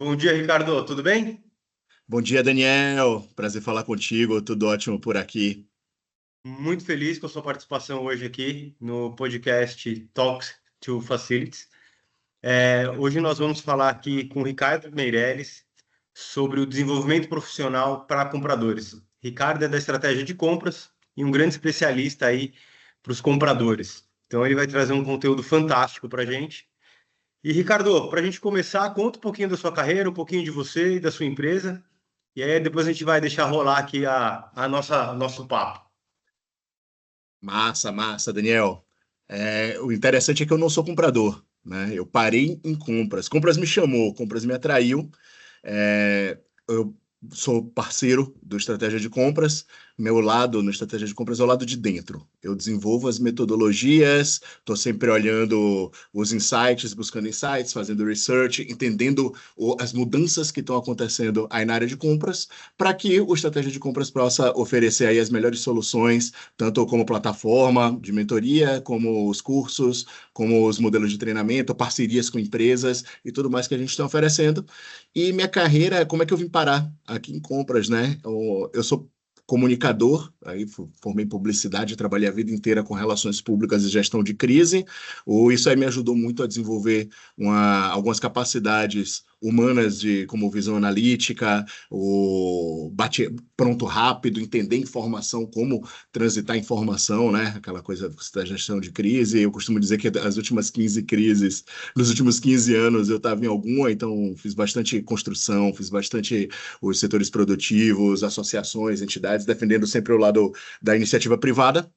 Bom dia, Ricardo. Tudo bem? Bom dia, Daniel. Prazer falar contigo. Tudo ótimo por aqui. Muito feliz com a sua participação hoje aqui no podcast Talks to Facilities. Hoje nós vamos falar aqui com o Ricardo Meirelles sobre o desenvolvimento profissional para compradores. Ricardo é da estratégia de compras e um grande especialista aí para os compradores. Então ele vai trazer um conteúdo fantástico para a gente. E Ricardo, para a gente começar, conta um pouquinho da sua carreira, um pouquinho de você e da sua empresa. E aí depois a gente vai deixar rolar aqui a nosso papo. Massa, massa, Daniel. O interessante é que eu não sou comprador, né? Eu parei em compras. Compras me chamou, compras me atraiu. Eu sou parceiro do Estratégia de Compras. Meu lado no Estratégia de Compras é o lado de dentro. Eu desenvolvo as metodologias, estou sempre olhando os insights, buscando insights, fazendo research, entendendo as mudanças que estão acontecendo aí na área de compras, para que o Estratégia de Compras possa oferecer aí as melhores soluções, tanto como plataforma de mentoria, como os cursos, como os modelos de treinamento, parcerias com empresas e tudo mais que a gente está oferecendo. E minha carreira, como é que eu vim parar aqui em compras, né? Eu sou comunicador, aí formei em publicidade, trabalhei a vida inteira com relações públicas e gestão de crise. Isso aí me ajudou muito a desenvolver algumas capacidades humanas de como visão analítica, o bate pronto rápido, entender informação, como transitar informação, né? Aquela coisa da gestão de crise. Eu costumo dizer que as últimas 15 crises nos últimos 15 anos eu estava em alguma, então fiz bastante construção, fiz bastante os setores produtivos, associações, entidades, defendendo sempre o lado da iniciativa privada.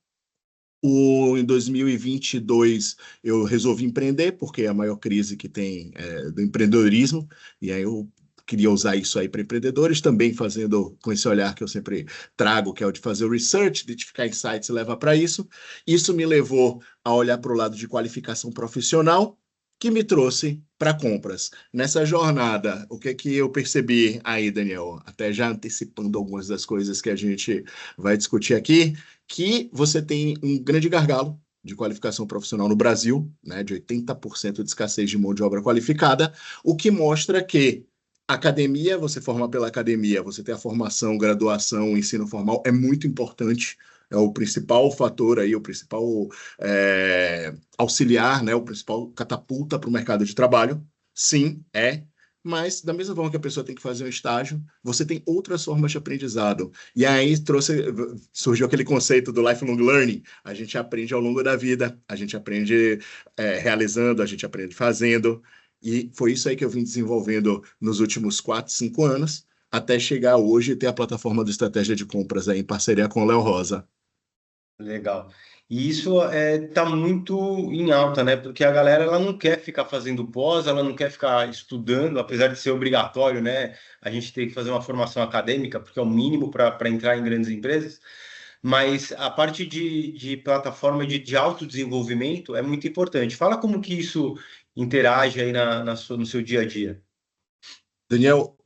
Em 2022 eu resolvi empreender, porque é a maior crise que tem do empreendedorismo, e aí eu queria usar isso aí para empreendedores, também fazendo com esse olhar que eu sempre trago, que é o de fazer o research, identificar insights e levar para isso. Isso me levou a olhar para o lado de qualificação profissional, que me trouxe para compras. Nessa jornada, o que é que eu percebi aí, Daniel? Até já antecipando algumas das coisas que a gente vai discutir aqui, que você tem um grande gargalo de qualificação profissional no Brasil, né, de 80% de escassez de mão de obra qualificada, o que mostra que academia, você forma pela academia, você tem a formação, graduação, ensino formal, é muito importante, é o principal fator aí, o principal auxiliar, né, o principal catapulta para o mercado de trabalho. Sim, é. Mas, da mesma forma que a pessoa tem que fazer um estágio, você tem outras formas de aprendizado. E aí surgiu aquele conceito do lifelong learning. A gente aprende ao longo da vida, a gente aprende realizando, a gente aprende fazendo. E foi isso aí que eu vim desenvolvendo nos últimos 4, 5 anos, até chegar hoje e ter a plataforma do Estratégia de Compras aí, em parceria com o Léo Rosa. Legal. E isso tá muito em alta, né? Porque a galera ela não quer ficar fazendo pós, ela não quer ficar estudando, apesar de ser obrigatório, né? A gente tem que fazer uma formação acadêmica, porque é o mínimo para entrar em grandes empresas. Mas a parte de plataforma de autodesenvolvimento é muito importante. Fala como que isso interage aí no seu dia a dia. Daniel,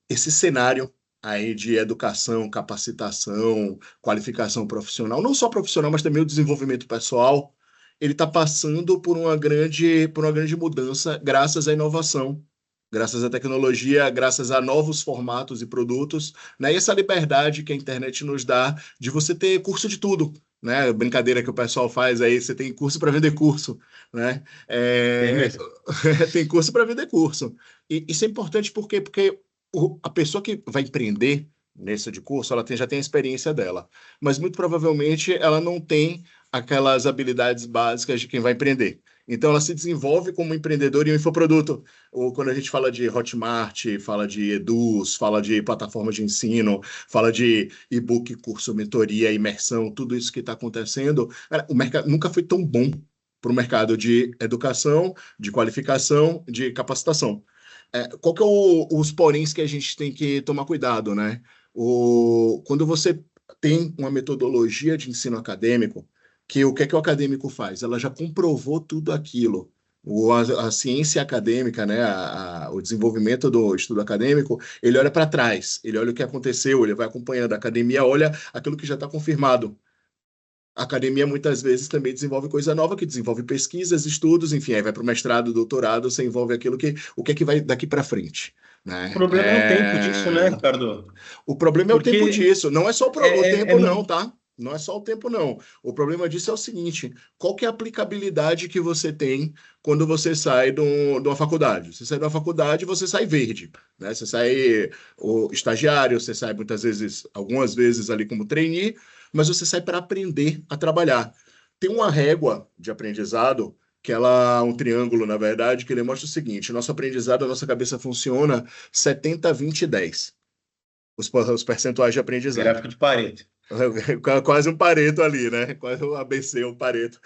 esse cenário aí de educação, capacitação, qualificação profissional, não só profissional, mas também o desenvolvimento pessoal, ele está passando por uma grande mudança graças à inovação, graças à tecnologia, graças a novos formatos e produtos, né? E essa liberdade que a internet nos dá de você ter curso de tudo. Né, brincadeira que o pessoal faz aí, você tem curso para vender curso, né? Tem É, mesmo. tem curso para vender curso. E isso é importante porque a pessoa que vai empreender nesse de curso, já tem a experiência dela, mas muito provavelmente ela não tem aquelas habilidades básicas de quem vai empreender. Então ela se desenvolve como empreendedor em um infoproduto. Ou quando a gente fala de Hotmart, fala de Eduz, fala de plataforma de ensino, fala de e-book, curso, mentoria, imersão, tudo isso que está acontecendo, cara, o mercado nunca foi tão bom para o mercado de educação, de qualificação, de capacitação. Qual que é os poréns que a gente tem que tomar cuidado, né? Quando você tem uma metodologia de ensino acadêmico, que o que é que o acadêmico faz? Ela já comprovou tudo aquilo. A ciência acadêmica, né, o desenvolvimento do estudo acadêmico, ele olha para trás, ele olha o que aconteceu, ele vai acompanhando. A academia olha aquilo que já está confirmado. A academia muitas vezes também desenvolve coisa nova, que desenvolve pesquisas, estudos, enfim, aí vai para o mestrado, doutorado, você envolve aquilo que o que é que vai daqui para frente, O né? problema é o tempo disso, né, Ricardo? O problema é o tempo Porque disso, não é só o é, é, tempo não, tá? Não é só o tempo não. O problema disso é o seguinte: qual que é a aplicabilidade que você tem quando você sai de uma faculdade? Você sai de uma faculdade, você sai verde, né? Você sai o estagiário, você sai muitas vezes, algumas vezes ali como trainee, mas você sai para aprender a trabalhar. Tem uma régua de aprendizado que ela é um triângulo, na verdade, que ele mostra o seguinte: nosso aprendizado, a nossa cabeça funciona 70, 20 e 10 os percentuais de aprendizado. gráfico de Pareto. Quase um Pareto ali, né? Quase um ABC, um Pareto.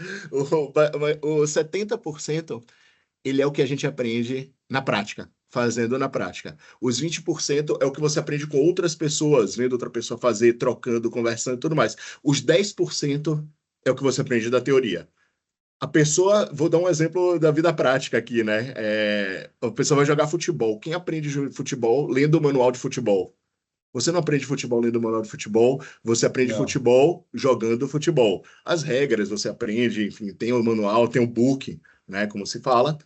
O 70% ele é o que a gente aprende na prática, fazendo na prática. Os 20% é o que você aprende com outras pessoas, vendo outra pessoa fazer, trocando, conversando e tudo mais. Os 10% é o que você aprende da teoria. A pessoa, vou dar um exemplo da vida prática aqui, né? A pessoa vai jogar futebol. Quem aprende futebol lendo o manual de futebol? Você não aprende futebol lendo manual de futebol, você aprende Não. futebol jogando futebol. As regras você aprende, enfim, tem o manual, tem o book, né, como se fala.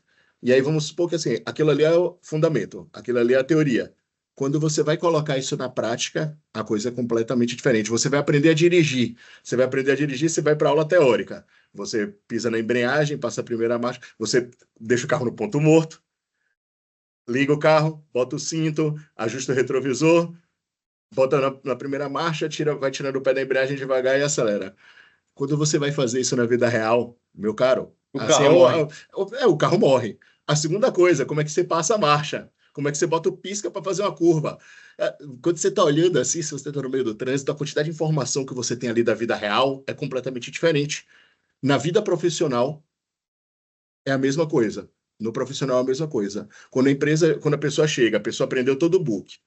E aí vamos supor que assim, aquilo ali é o fundamento, aquilo ali é a teoria. Quando você vai colocar isso na prática, a coisa é completamente diferente. Você vai aprender a dirigir. Você vai aprender a dirigir, você vai para aula teórica. Você pisa na embreagem, passa a primeira marcha, você deixa o carro no ponto morto, liga o carro, bota o cinto, ajusta o retrovisor, bota na primeira marcha, vai tirando o pé da embreagem devagar e acelera. Quando você vai fazer isso na vida real, meu caro, O assim carro morre. o carro morre. A segunda coisa, como é que você passa a marcha? Como é que você bota o pisca para fazer uma curva? Quando você está olhando assim, se você está no meio do trânsito, a quantidade de informação que você tem ali da vida real é completamente diferente. Na vida profissional, é a mesma coisa. No profissional, é a mesma coisa. Quando a pessoa chega, a pessoa aprendeu todo o book.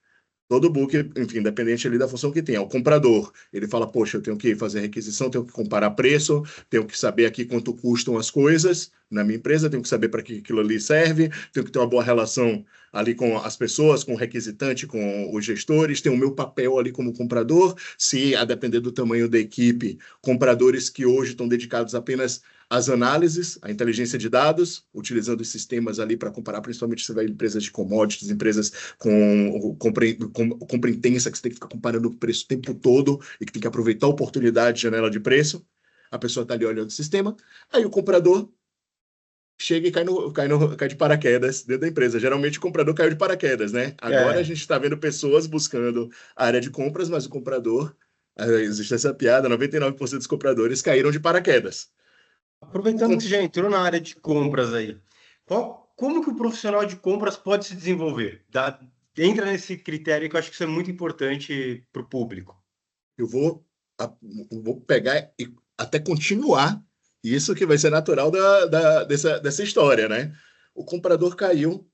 Todo book, enfim, independente ali da função que tenha. O comprador, ele fala, poxa, eu tenho que fazer requisição, tenho que comparar preço, tenho que saber aqui quanto custam as coisas na minha empresa, tenho que saber para que aquilo ali serve, tenho que ter uma boa relação ali com as pessoas, com o requisitante, com os gestores, tem o meu papel ali como comprador, se a depender do tamanho da equipe, compradores que hoje estão dedicados apenas às análises, à inteligência de dados, utilizando os sistemas ali para comparar, principalmente se vai empresas de commodities, empresas compra intensa, que você tem que ficar comparando o preço o tempo todo e que tem que aproveitar a oportunidade de janela de preço. A pessoa está ali olhando o sistema, aí o comprador chega e cai de paraquedas dentro da empresa. Geralmente o comprador caiu de paraquedas, né? Agora a É, gente está vendo pessoas buscando a área de compras, mas o comprador, existe essa piada, 99% dos compradores caíram de paraquedas. O aproveitando que com- você já entrou na área de compras aí, como que o profissional de compras pode se desenvolver? Entra nesse critério que eu acho que isso é muito importante para o público. eu vou, eu vou pegar e até continuar isso que vai ser natural dessa história, né? O comprador caiu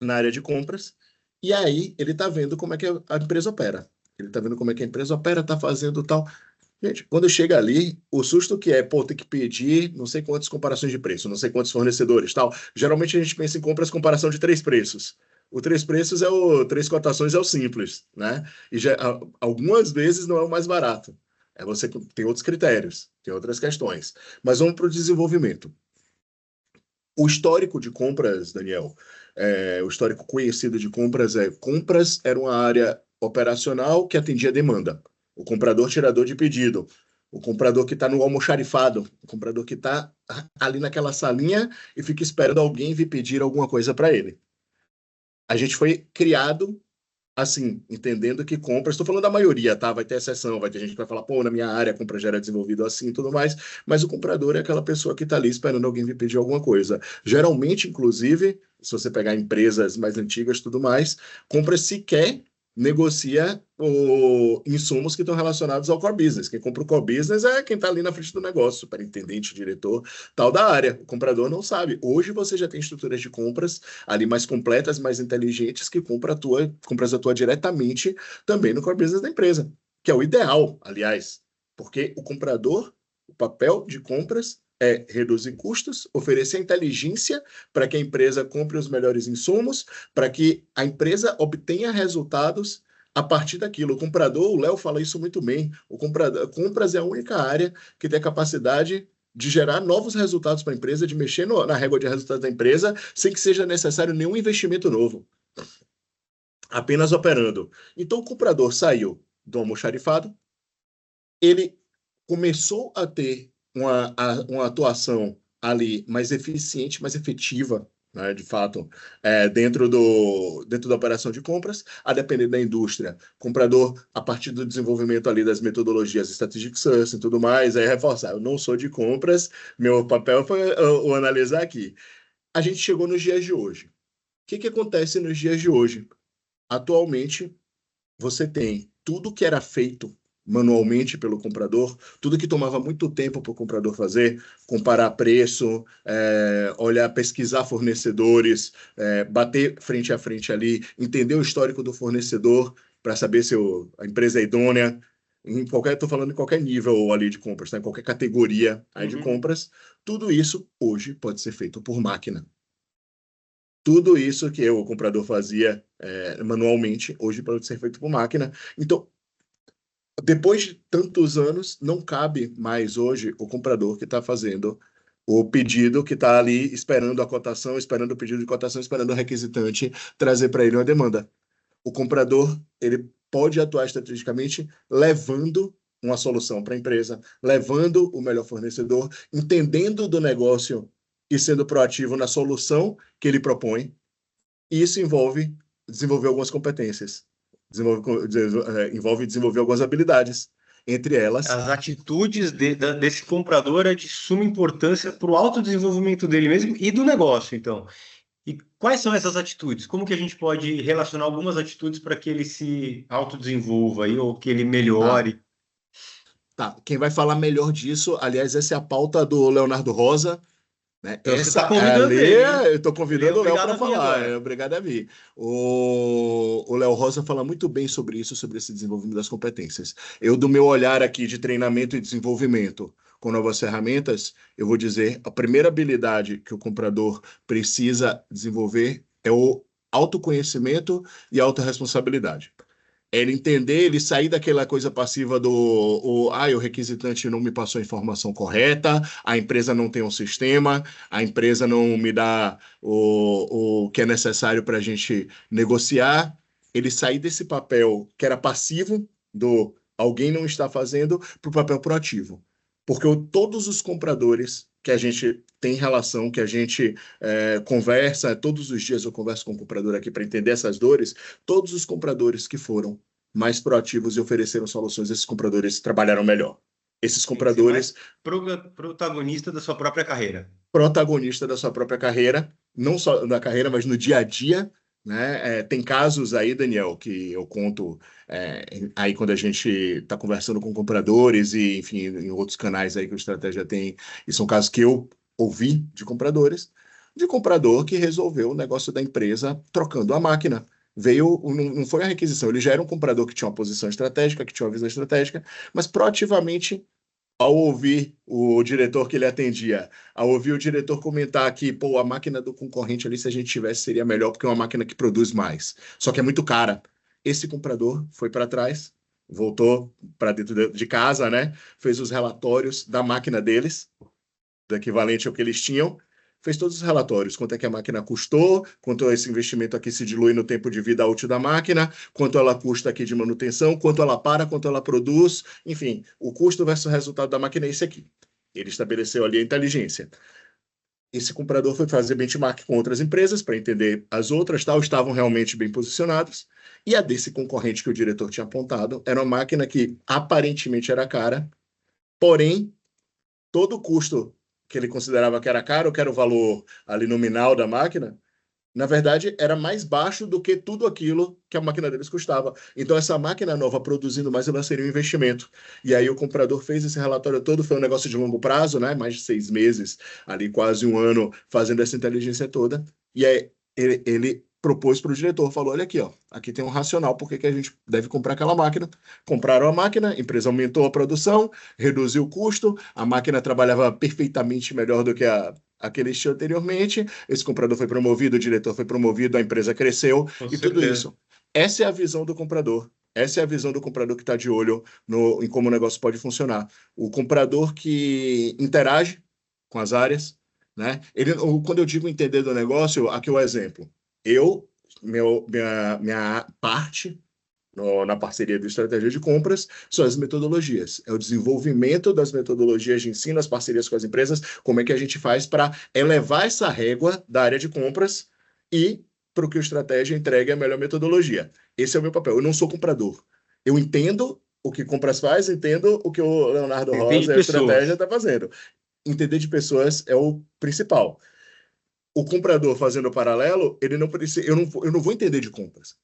na área de compras e aí ele está vendo como é que a empresa opera. Ele está vendo como é que a empresa opera, está fazendo tal. Gente, quando chega ali, o susto que é, pô, ter que pedir não sei quantas comparações de preço, não sei quantos fornecedores, tal. Geralmente a gente pensa em compras comparação de três preços. O três preços é o três cotações é o simples, né? E já, algumas vezes não é o mais barato. É você tem outros critérios, tem outras questões. Mas vamos para o desenvolvimento. O histórico de compras, Daniel, o histórico conhecido de compras era uma área operacional que atendia demanda. O comprador tirador de pedido, o comprador que está no almoxarifado, o comprador que está ali naquela salinha e fica esperando alguém vir pedir alguma coisa para ele. A gente foi criado assim, entendendo que compras, estou falando da maioria, tá? Vai ter exceção, vai ter gente que vai falar, pô, na minha área a compra já era desenvolvida assim e tudo mais, mas o comprador é aquela pessoa que está ali esperando alguém vir pedir alguma coisa. Geralmente, inclusive, se você pegar empresas mais antigas e tudo mais, compra sequer negocia insumos que estão relacionados ao core business. Quem compra o core business é quem está ali na frente do negócio, superintendente, diretor, tal da área. O comprador não sabe. Hoje você já tem estruturas de compras ali mais completas, mais inteligentes, que compras atua diretamente também no core business da empresa, que é o ideal, aliás, porque o comprador, o papel de compras é reduzir custos, oferecer inteligência para que a empresa compre os melhores insumos, para que a empresa obtenha resultados a partir daquilo. O comprador, o Léo fala isso muito bem, o comprador, compras é a única área que tem a capacidade de gerar novos resultados para a empresa, de mexer na régua de resultados da empresa, sem que seja necessário nenhum investimento novo, apenas operando. Então, o comprador saiu do almoxarifado, ele começou a ter uma atuação ali mais eficiente, mais efetiva, né, de fato, dentro da operação de compras, a depender da indústria. Comprador, a partir do desenvolvimento ali das metodologias Strategic Sourcing e tudo mais, aí reforçar, eu não sou de compras, meu papel foi o analisar aqui. A gente chegou nos dias de hoje. O que acontece nos dias de hoje? Atualmente, você tem tudo que era feito manualmente pelo comprador, tudo que tomava muito tempo para o comprador fazer, comparar preço, olhar, pesquisar fornecedores, bater frente a frente ali, entender o histórico do fornecedor para saber se a empresa é idônea, estou falando em qualquer nível ali de compras, tá? Em qualquer categoria aí de compras, tudo isso hoje pode ser feito por máquina. Tudo isso que o comprador fazia manualmente, hoje pode ser feito por máquina. Então, depois de tantos anos, não cabe mais hoje o comprador que está fazendo o pedido, que está ali esperando a cotação, esperando o pedido de cotação, esperando o requisitante trazer para ele uma demanda. O comprador, ele pode atuar estrategicamente levando uma solução para a empresa, levando o melhor fornecedor, entendendo do negócio e sendo proativo na solução que ele propõe. E isso envolve desenvolver algumas competências, envolve desenvolver algumas habilidades. Entre elas, As atitudes desse comprador é de suma importância para o autodesenvolvimento dele mesmo e do negócio, então. E quais são essas atitudes? Como que a gente pode relacionar algumas atitudes para que ele se autodesenvolva aí, ou que ele tá, melhore? tá. Quem vai falar melhor disso, aliás, essa é a pauta do Leonardo Rosa, né? Então você Essa está convidando ali, ele, hein? eu estou Ele é convidando o Léo obrigado para a vir falar, agora. obrigado a mim. O Léo Rosa fala muito bem sobre isso, sobre esse desenvolvimento das competências. Eu, do meu olhar aqui de treinamento e desenvolvimento com novas ferramentas, eu vou dizer, a primeira habilidade que o comprador precisa desenvolver é o autoconhecimento e autorresponsabilidade. Ele entender, ele sair daquela coisa passiva o requisitante não me passou a informação correta, a empresa não tem um sistema, a empresa não me dá o que é necessário para a gente negociar. Ele sair desse papel que era passivo, do alguém não está fazendo, para o papel proativo. Porque todos os compradores que a gente tem relação, que a gente conversa, todos os dias eu converso com o comprador aqui para entender essas dores, todos os compradores que foram mais proativos e ofereceram soluções, esses compradores trabalharam melhor. Esses Tem que ser mais compradores, protagonista da sua própria carreira. protagonista da sua própria carreira, não só da carreira, mas no dia a dia, né? Tem casos aí, Daniel, que eu conto aí quando a gente está conversando com compradores e, enfim, em outros canais aí que o Estratégia tem, e são casos que eu ouvi de comprador que resolveu o negócio da empresa trocando a máquina. Veio, não foi a requisição, ele já era um comprador que tinha uma posição estratégica, que tinha uma visão estratégica, mas proativamente ao ouvir o diretor que ele atendia, ao ouvir o diretor comentar que, pô, a máquina do concorrente ali, se a gente tivesse, seria melhor, porque é uma máquina que produz mais. Só que é muito cara. Esse comprador foi para trás, voltou para dentro de casa, né? Fez os relatórios da máquina deles, do equivalente ao que eles tinham, fez todos os relatórios, quanto é que a máquina custou, quanto esse investimento aqui se dilui no tempo de vida útil da máquina, quanto ela custa aqui de manutenção, quanto ela para, quanto ela produz, enfim, o custo versus o resultado da máquina é esse aqui. Ele estabeleceu ali a inteligência. Esse comprador foi fazer benchmark com outras empresas para entender as outras, tal, estavam realmente bem posicionadas. E a desse concorrente que o diretor tinha apontado era uma máquina que aparentemente era cara, porém todo o custo que ele considerava que era caro, que era o valor ali nominal da máquina, na verdade era mais baixo do que tudo aquilo que a máquina deles custava. Então essa máquina nova produzindo mais, ela seria um investimento. E aí o comprador fez esse relatório todo, foi um negócio de longo prazo, né? Mais de 6 meses, ali quase um ano, fazendo essa inteligência toda. E aí ele propôs para o diretor, falou, olha aqui, ó, aqui tem um racional, por que a gente deve comprar aquela máquina? Compraram a máquina, a empresa aumentou a produção, reduziu o custo, a máquina trabalhava perfeitamente melhor do que a que eles tinham anteriormente, esse comprador foi promovido, o diretor foi promovido, a empresa cresceu Com e tudo certeza. isso. Essa é a visão do comprador. Essa é a visão do comprador que está de olho em como o negócio pode funcionar. O comprador que interage com as áreas, né? Quando eu digo entender do negócio, aqui é o exemplo. Minha parte na parceria do Estratégia de Compras são as metodologias. É o desenvolvimento das metodologias de ensino, as parcerias com as empresas, como é que a gente faz para elevar essa régua da área de compras e para o que o Estratégia entregue a melhor metodologia. Esse é o meu papel. Eu não sou comprador. Eu entendo o que compras faz, entendo o que o Leonardo Entende Rosa e a Estratégia pessoas. está fazendo. Entender de pessoas é o principal. O comprador fazendo o paralelo, ele não precisa, eu não vou entender de compras.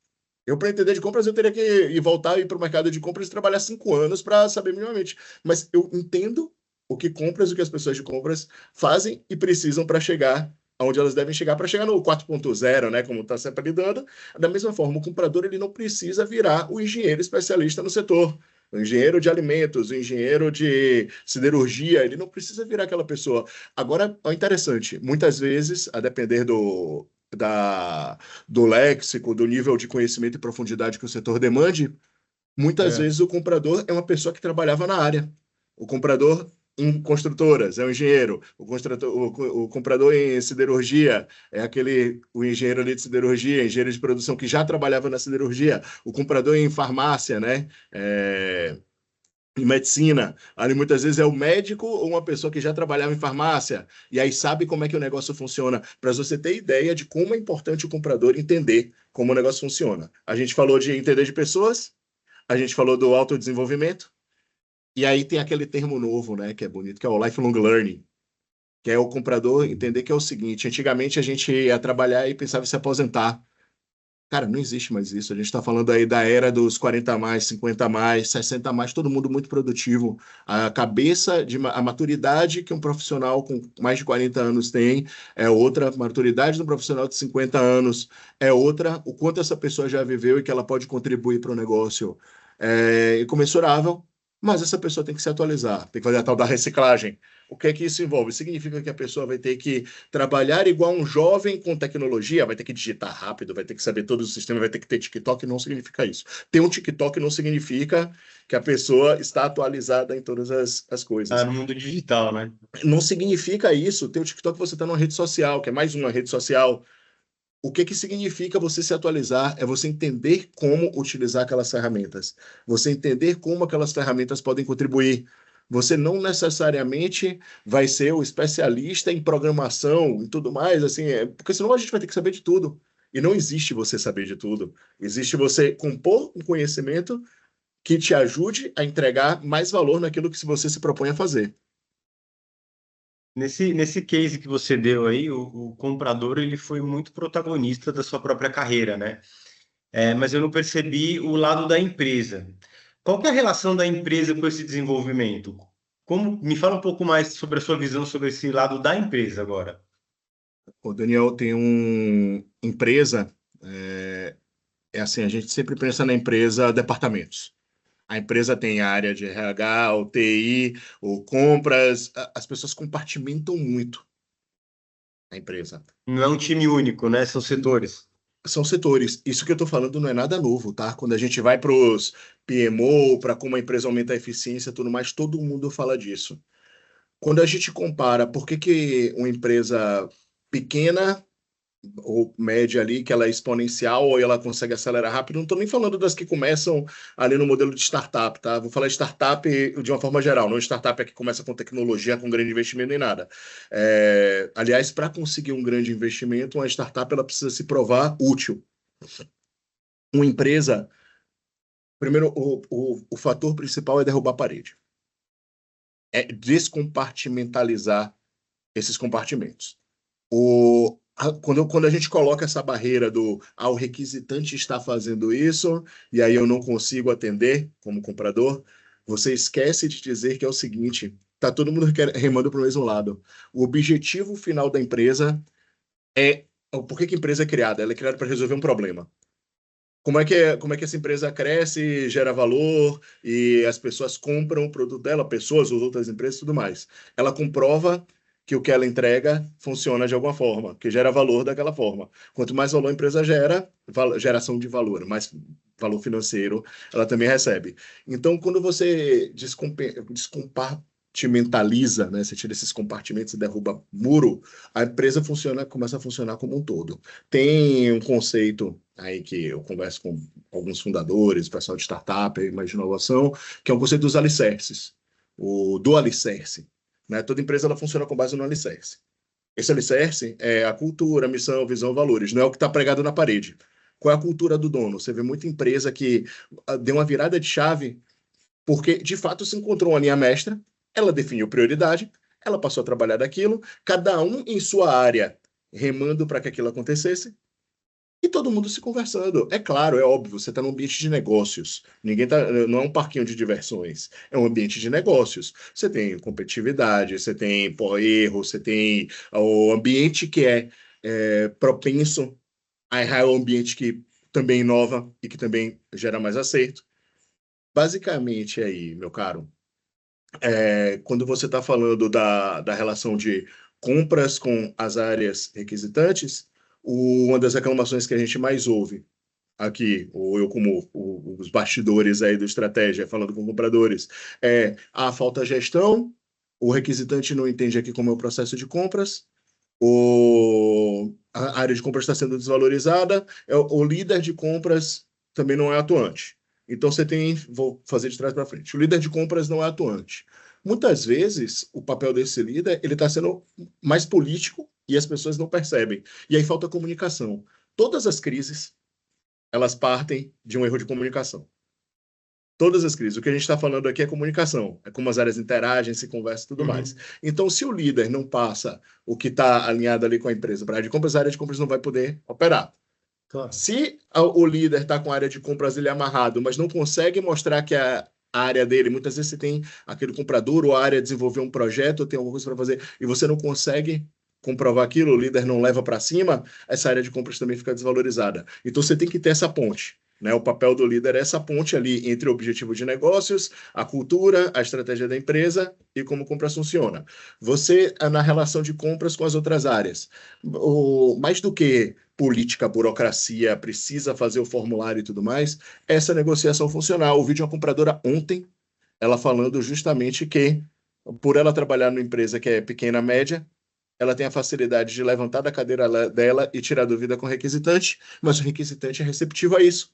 Eu, para entender de compras, eu teria que voltar e ir para o mercado de compras e trabalhar 5 anos para saber minimamente. Mas eu entendo o que compras, o que as pessoas de compras fazem e precisam para chegar aonde elas devem chegar, para chegar no 4.0, né, como está sempre lidando. Da mesma forma, o comprador ele não precisa virar o engenheiro especialista no setor. O engenheiro de alimentos, o engenheiro de siderurgia, ele não precisa virar aquela pessoa. Agora, é interessante, muitas vezes, a depender do léxico, do nível de conhecimento e profundidade que o setor demande, muitas É. vezes o comprador é uma pessoa que trabalhava na área. O comprador em construtoras é um engenheiro. O comprador em siderurgia é o engenheiro ali de siderurgia, engenheiro de produção que já trabalhava na siderurgia. O comprador em farmácia, né? Em medicina, ali muitas vezes é o médico ou uma pessoa que já trabalhava em farmácia e aí sabe como é que o negócio funciona, para você ter ideia de como é importante o comprador entender como o negócio funciona. A gente falou de entender de pessoas, a gente falou do autodesenvolvimento, e aí tem aquele termo novo, né, que é bonito, que é o lifelong learning, que é o comprador entender que é o seguinte: antigamente a gente ia trabalhar e pensava em se aposentar. Cara, não existe mais isso. A gente está falando aí da era dos 40 a mais, 50 a mais, 60 a mais, todo mundo muito produtivo. A maturidade que um profissional com mais de 40 anos tem é outra, a maturidade do profissional de 50 anos é outra, o quanto essa pessoa já viveu e que ela pode contribuir para o negócio é incomensurável, mas essa pessoa tem que se atualizar, tem que fazer a tal da reciclagem. O que é que isso envolve? Significa que a pessoa vai ter que trabalhar igual um jovem com tecnologia, vai ter que digitar rápido, vai ter que saber todos os sistemas, vai ter que ter TikTok, não significa isso. Ter um TikTok não significa que a pessoa está atualizada em todas as Tá coisas. no mundo digital, né? Não significa isso. Ter o TikTok, você está numa rede social, que é mais uma rede social. O que que significa você se atualizar? É você entender como utilizar aquelas ferramentas. Você entender como aquelas ferramentas podem contribuir. Você não necessariamente vai ser o especialista em programação e tudo mais, assim, porque senão a gente vai ter que saber de tudo. E não existe você saber de tudo. Existe você compor um conhecimento que te ajude a entregar mais valor naquilo que você se propõe a fazer. Nesse case que você deu aí, o comprador ele foi muito protagonista da sua própria carreira, né? Mas eu não percebi o lado da empresa. Qual que é a relação da empresa com esse desenvolvimento? Me fala um pouco mais sobre a sua visão sobre esse lado da empresa agora. O Daniel tem uma empresa, é assim, a gente sempre pensa na empresa departamentos. A empresa tem a área de RH, o TI, o compras, as pessoas compartimentam muito a empresa. Não é um time único, né? São setores. São setores. Isso que eu estou falando não é nada novo, tá? Quando a gente vai para os PMO, para como a empresa aumenta a eficiência e tudo mais, todo mundo fala disso. Quando a gente compara por que uma empresa pequena ou média ali, que ela é exponencial ou ela consegue acelerar rápido. Não estou nem falando das que começam ali no modelo de startup, tá? Vou falar de startup de uma forma geral, não startup é que começa com tecnologia, com grande investimento nem nada. Aliás, para conseguir um grande investimento, uma startup ela precisa se provar útil. Uma empresa, primeiro, o fator principal é derrubar a parede. É descompartimentalizar esses compartimentos. Quando a gente coloca essa barreira o requisitante está fazendo isso, e aí eu não consigo atender como comprador, você esquece de dizer que é o seguinte: tá todo mundo remando para o mesmo lado. O objetivo final da empresa é. Por que a empresa é criada? Ela é criada para resolver um problema. Como é que essa empresa cresce, gera valor e as pessoas compram o produto dela, pessoas ou outras empresas e tudo mais. Ela comprova que o que ela entrega funciona de alguma forma, que gera valor daquela forma. Quanto mais valor a empresa gera, geração de valor, mais valor financeiro, ela também recebe. Então, quando você descompartimentaliza, né, você tira esses compartimentos e derruba muro, a empresa começa a funcionar como um todo. Tem um conceito aí que eu converso com alguns fundadores, pessoal de startup, mais de inovação, que é o conceito dos alicerces, do alicerce. Né? Toda empresa ela funciona com base no alicerce. Esse alicerce é a cultura, missão, visão, valores, não é o que está pregado na parede. Qual é a cultura do dono? Você vê muita empresa que deu uma virada de chave porque, de fato, se encontrou uma linha mestra, ela definiu prioridade, ela passou a trabalhar daquilo, cada um em sua área, remando para que aquilo acontecesse, e todo mundo se conversando. É claro, é óbvio, você está num ambiente de negócios. Ninguém tá, não é um parquinho de diversões, é um ambiente de negócios. Você tem competitividade, você tem erro, você tem o ambiente que é propenso a errar, é o ambiente que também inova e que também gera mais acerto. Basicamente aí, meu caro, quando você está falando da relação de compras com as áreas requisitantes, uma das reclamações que a gente mais ouve aqui, ou eu como os bastidores aí do estratégia, falando com compradores, é a falta de gestão, o requisitante não entende aqui como é o processo de compras, a área de compras está sendo desvalorizada, o líder de compras também não é atuante. Então você tem, vou fazer de trás para frente, o líder de compras não é atuante. Muitas vezes o papel desse líder ele está sendo mais político e as pessoas não percebem. E aí falta comunicação. Todas as crises elas partem de um erro de comunicação. Todas as crises. O que a gente está falando aqui é comunicação, é como as áreas interagem, se conversam e tudo mais. Então, se o líder não passa o que está alinhado ali com a empresa para a área de compras, a área de compras não vai poder operar. Claro. Se o líder está com a área de compras ele amarrado, mas não consegue mostrar que a área dele, muitas vezes você tem aquele comprador ou a área desenvolver um projeto, ou tem alguma coisa para fazer, e você não consegue comprovar aquilo, o líder não leva para cima, essa área de compras também fica desvalorizada. Então você tem que ter essa ponte. Né? O papel do líder é essa ponte ali entre o objetivo de negócios, a cultura, a estratégia da empresa e como compras funciona. Você, na relação de compras com as outras áreas, mais do que política, burocracia, precisa fazer o formulário e tudo mais, essa negociação funcional. Eu vi de uma compradora ontem, ela falando justamente que, por ela trabalhar numa empresa que é pequena, média, ela tem a facilidade de levantar da cadeira dela e tirar dúvida com o requisitante, mas o requisitante é receptivo a isso.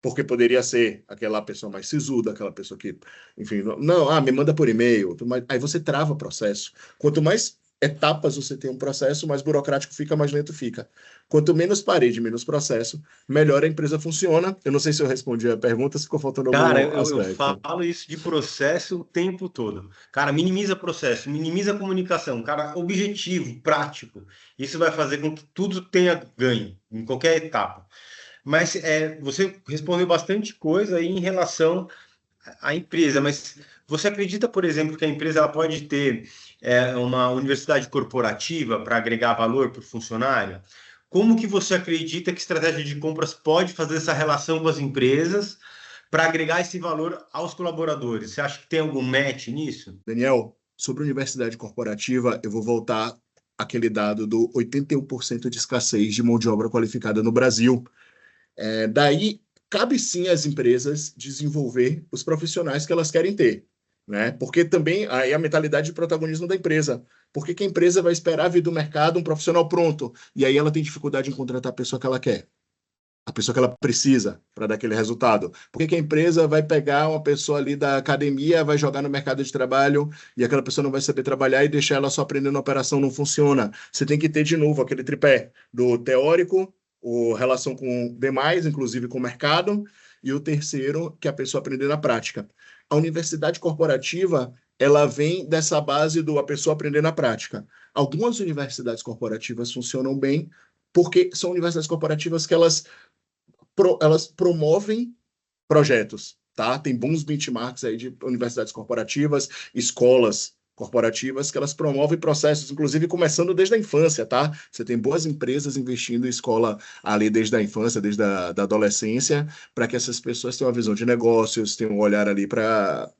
Porque poderia ser aquela pessoa mais sisuda, aquela pessoa que, enfim, não, me manda por e-mail. Aí você trava o processo. Quanto mais etapas você tem um processo, mais burocrático fica, mais lento fica. Quanto menos parede, menos processo, melhor a empresa funciona. Eu não sei se eu respondi a pergunta, se ficou faltando algum Cara, eu aspecto. falo isso de processo o tempo todo. Cara, minimiza processo, minimiza comunicação. Cara, objetivo, prático. Isso vai fazer com que tudo tenha ganho, em qualquer etapa. Mas você respondeu bastante coisa aí em relação à empresa, mas você acredita, por exemplo, que a empresa ela pode ter uma universidade corporativa para agregar valor para o funcionário? Como que você acredita que estratégia de compras pode fazer essa relação com as empresas para agregar esse valor aos colaboradores? Você acha que tem algum match nisso? Daniel, sobre universidade corporativa, eu vou voltar àquele dado do 81% de escassez de mão de obra qualificada no Brasil. Daí, cabe sim às empresas desenvolver os profissionais que elas querem ter, né? Porque também aí a mentalidade de protagonismo da empresa. Por que que a empresa vai esperar vir do mercado um profissional pronto? E aí ela tem dificuldade em contratar a pessoa que ela quer, a pessoa que ela precisa para dar aquele resultado. Por que que a empresa vai pegar uma pessoa ali da academia, vai jogar no mercado de trabalho e aquela pessoa não vai saber trabalhar e deixar ela só aprendendo a operação? Não funciona. Você tem que ter de novo aquele tripé do teórico, relação com demais, inclusive com o mercado, e o terceiro, que é a pessoa aprender na prática. A universidade corporativa, ela vem dessa base do a pessoa aprender na prática. Algumas universidades corporativas funcionam bem, porque são universidades corporativas que elas promovem projetos, tá? Tem bons benchmarks aí de universidades corporativas, escolas corporativas que elas promovem processos, inclusive começando desde a infância, tá? Você tem boas empresas investindo em escola ali desde a infância, desde a da adolescência, para que essas pessoas tenham uma visão de negócios, tenham um olhar ali para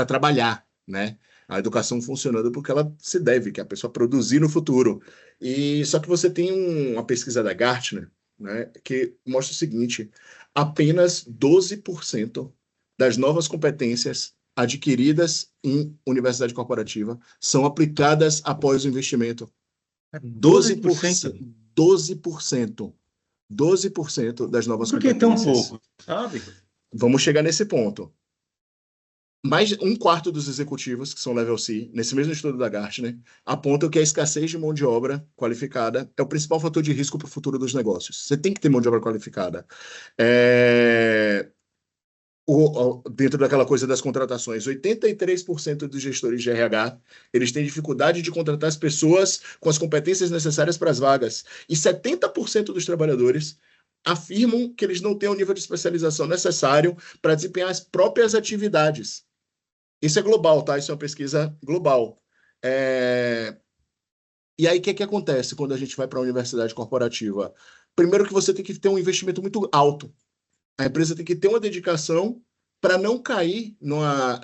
trabalhar, né? A educação funcionando porque ela se deve, que é a pessoa produzir no futuro. E só que você tem uma pesquisa da Gartner, né, que mostra o seguinte: apenas 12% das novas competências adquiridas em universidade corporativa são aplicadas após o investimento. 12%? 12%. 12%. 12% das novas Por que tão competências. pouco, sabe? Vamos chegar nesse ponto. Mais de um quarto dos executivos, que são level C, nesse mesmo estudo da Gartner, apontam que a escassez de mão de obra qualificada é o principal fator de risco para o futuro dos negócios. Você tem que ter mão de obra qualificada. Dentro daquela coisa das contratações, 83% dos gestores de RH, eles têm dificuldade de contratar as pessoas com as competências necessárias para as vagas. E 70% dos trabalhadores afirmam que eles não têm o nível de especialização necessário para desempenhar as próprias atividades. Isso é global, tá? Isso é uma pesquisa global. E aí, o que acontece quando a gente vai para a universidade corporativa? Primeiro que você tem que ter um investimento muito alto. A empresa tem que ter uma dedicação para não cair numa.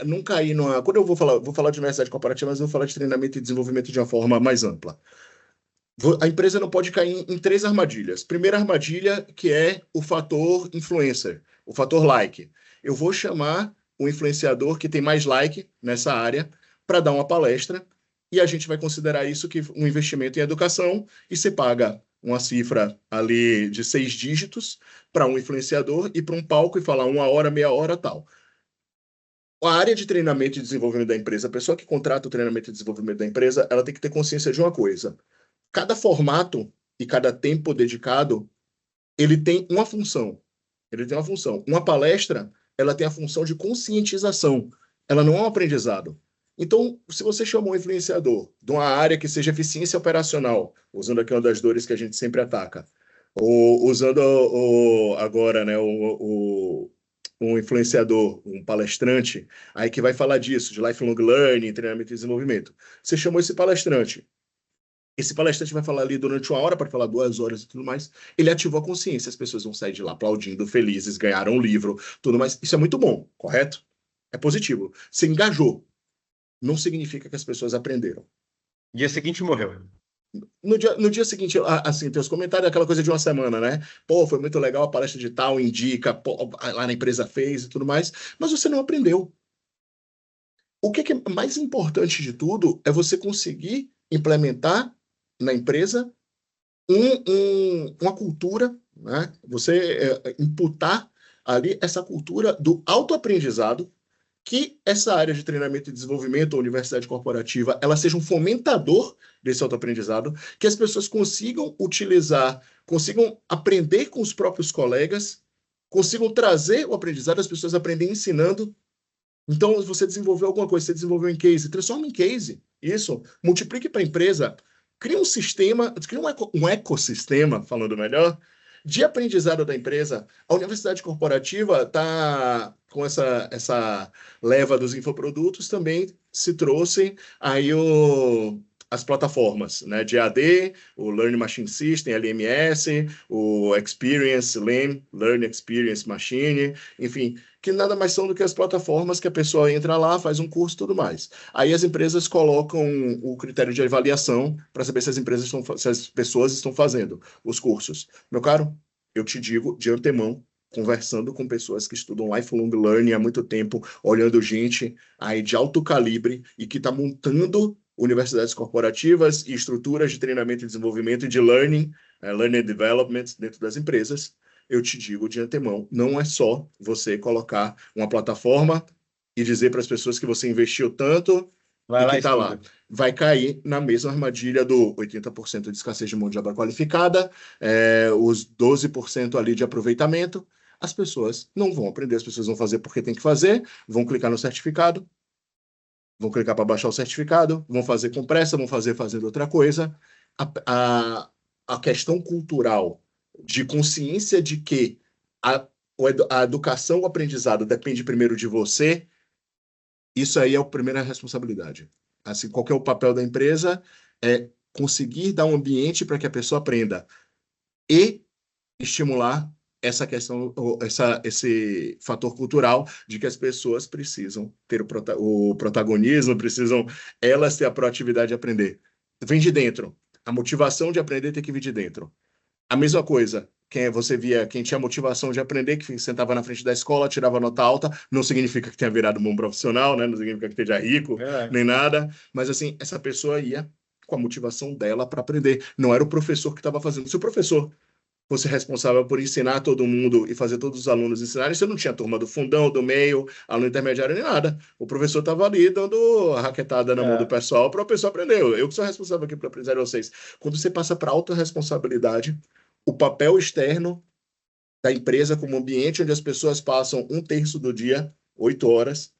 Quando eu vou falar de universidade corporativa, mas eu vou falar de treinamento e desenvolvimento de uma forma mais ampla. A empresa não pode cair em três armadilhas. Primeira armadilha, que é o fator influencer, o fator like. Eu vou chamar o influenciador que tem mais like nessa área para dar uma palestra e a gente vai considerar isso que um investimento em educação e você paga uma cifra ali de 6 dígitos para um influenciador ir para um palco e falar 1 hora, meia hora, tal. A área de treinamento e desenvolvimento da empresa, a pessoa que contrata o treinamento e desenvolvimento da empresa, ela tem que ter consciência de uma coisa. Cada formato e cada tempo dedicado, ele tem uma função. Ele tem uma função. Uma palestra, ela tem a função de conscientização. Ela não é um aprendizado. Então, se você chamou um influenciador de uma área que seja eficiência operacional, usando aqui uma das dores que a gente sempre ataca, ou usando agora, né, um influenciador, um palestrante, aí que vai falar disso, de lifelong learning, treinamento e desenvolvimento. Você chamou esse palestrante vai falar ali durante 1 hora, para falar 2 horas e tudo mais. Ele ativou a consciência, as pessoas vão sair de lá aplaudindo, felizes, ganharam um livro, tudo mais. Isso é muito bom, correto? É positivo. Você engajou. Não significa que as pessoas aprenderam. Dia seguinte morreu. No dia seguinte, assim, tem os comentários, aquela coisa de uma semana, né? Pô, foi muito legal a palestra de tal, indica, pô, lá na empresa fez e tudo mais, mas você não aprendeu. O que é mais importante de tudo é você conseguir implementar na empresa uma cultura, né? Você imputar ali essa cultura do autoaprendizado, que essa área de treinamento e desenvolvimento, a universidade corporativa, ela seja um fomentador desse autoaprendizado, que as pessoas consigam utilizar, consigam aprender com os próprios colegas, consigam trazer o aprendizado, as pessoas aprendem ensinando. Então, você desenvolveu alguma coisa, você desenvolveu em case, transforma em case. Isso, multiplique para a empresa, cria um sistema, cria um ecossistema, falando melhor, de aprendizado da empresa. A universidade corporativa está com essa leva dos infoprodutos, também se trouxe aí as plataformas, né, de AD, o Learning Machine System, LMS, o Experience, LEM, Learning Experience Machine, enfim, que nada mais são do que as plataformas que a pessoa entra lá, faz um curso e tudo mais. Aí as empresas colocam o critério de avaliação para saber se as pessoas estão fazendo os cursos. Meu caro, eu te digo de antemão, conversando com pessoas que estudam lifelong learning há muito tempo, olhando gente aí de alto calibre e que está montando universidades corporativas e estruturas de treinamento e desenvolvimento e de learning and development dentro das empresas. Eu te digo de antemão, não é só você colocar uma plataforma e dizer para as pessoas que você investiu tanto Vai e lá que e está lá. estuda. Vai cair na mesma armadilha do 80% de escassez de mão de obra qualificada, os 12% ali de aproveitamento. As pessoas não vão aprender, as pessoas vão fazer porque tem que fazer, vão clicar no certificado, vão clicar para baixar o certificado, vão fazer com pressa, vão fazer fazendo outra coisa. A questão cultural de consciência de que a educação, o aprendizado depende primeiro de você, isso aí é a primeira responsabilidade. Assim, qual que é o papel da empresa? É conseguir dar um ambiente para que a pessoa aprenda e estimular essa questão, esse fator cultural de que as pessoas precisam ter o protagonismo, precisam elas ter a proatividade de aprender. Vem de dentro. A motivação de aprender tem que vir de dentro. A mesma coisa, você via quem tinha motivação de aprender, que sentava na frente da escola, tirava nota alta, não significa que tenha virado um bom profissional, né? Não significa que esteja rico, É, nem nada, mas assim, essa pessoa ia com a motivação dela para aprender. Não era o professor que estava fazendo. Se o professor fosse responsável por ensinar todo mundo e fazer todos os alunos ensinarem, você não tinha turma do fundão, do meio, aluno intermediário, nem nada. O professor estava ali dando a raquetada na mão do é. pessoal para o pessoal aprender. Eu que sou responsável aqui para aprender vocês. Quando você passa para autorresponsabilidade, o papel externo da empresa como ambiente onde as pessoas passam um terço do dia, 8 horas,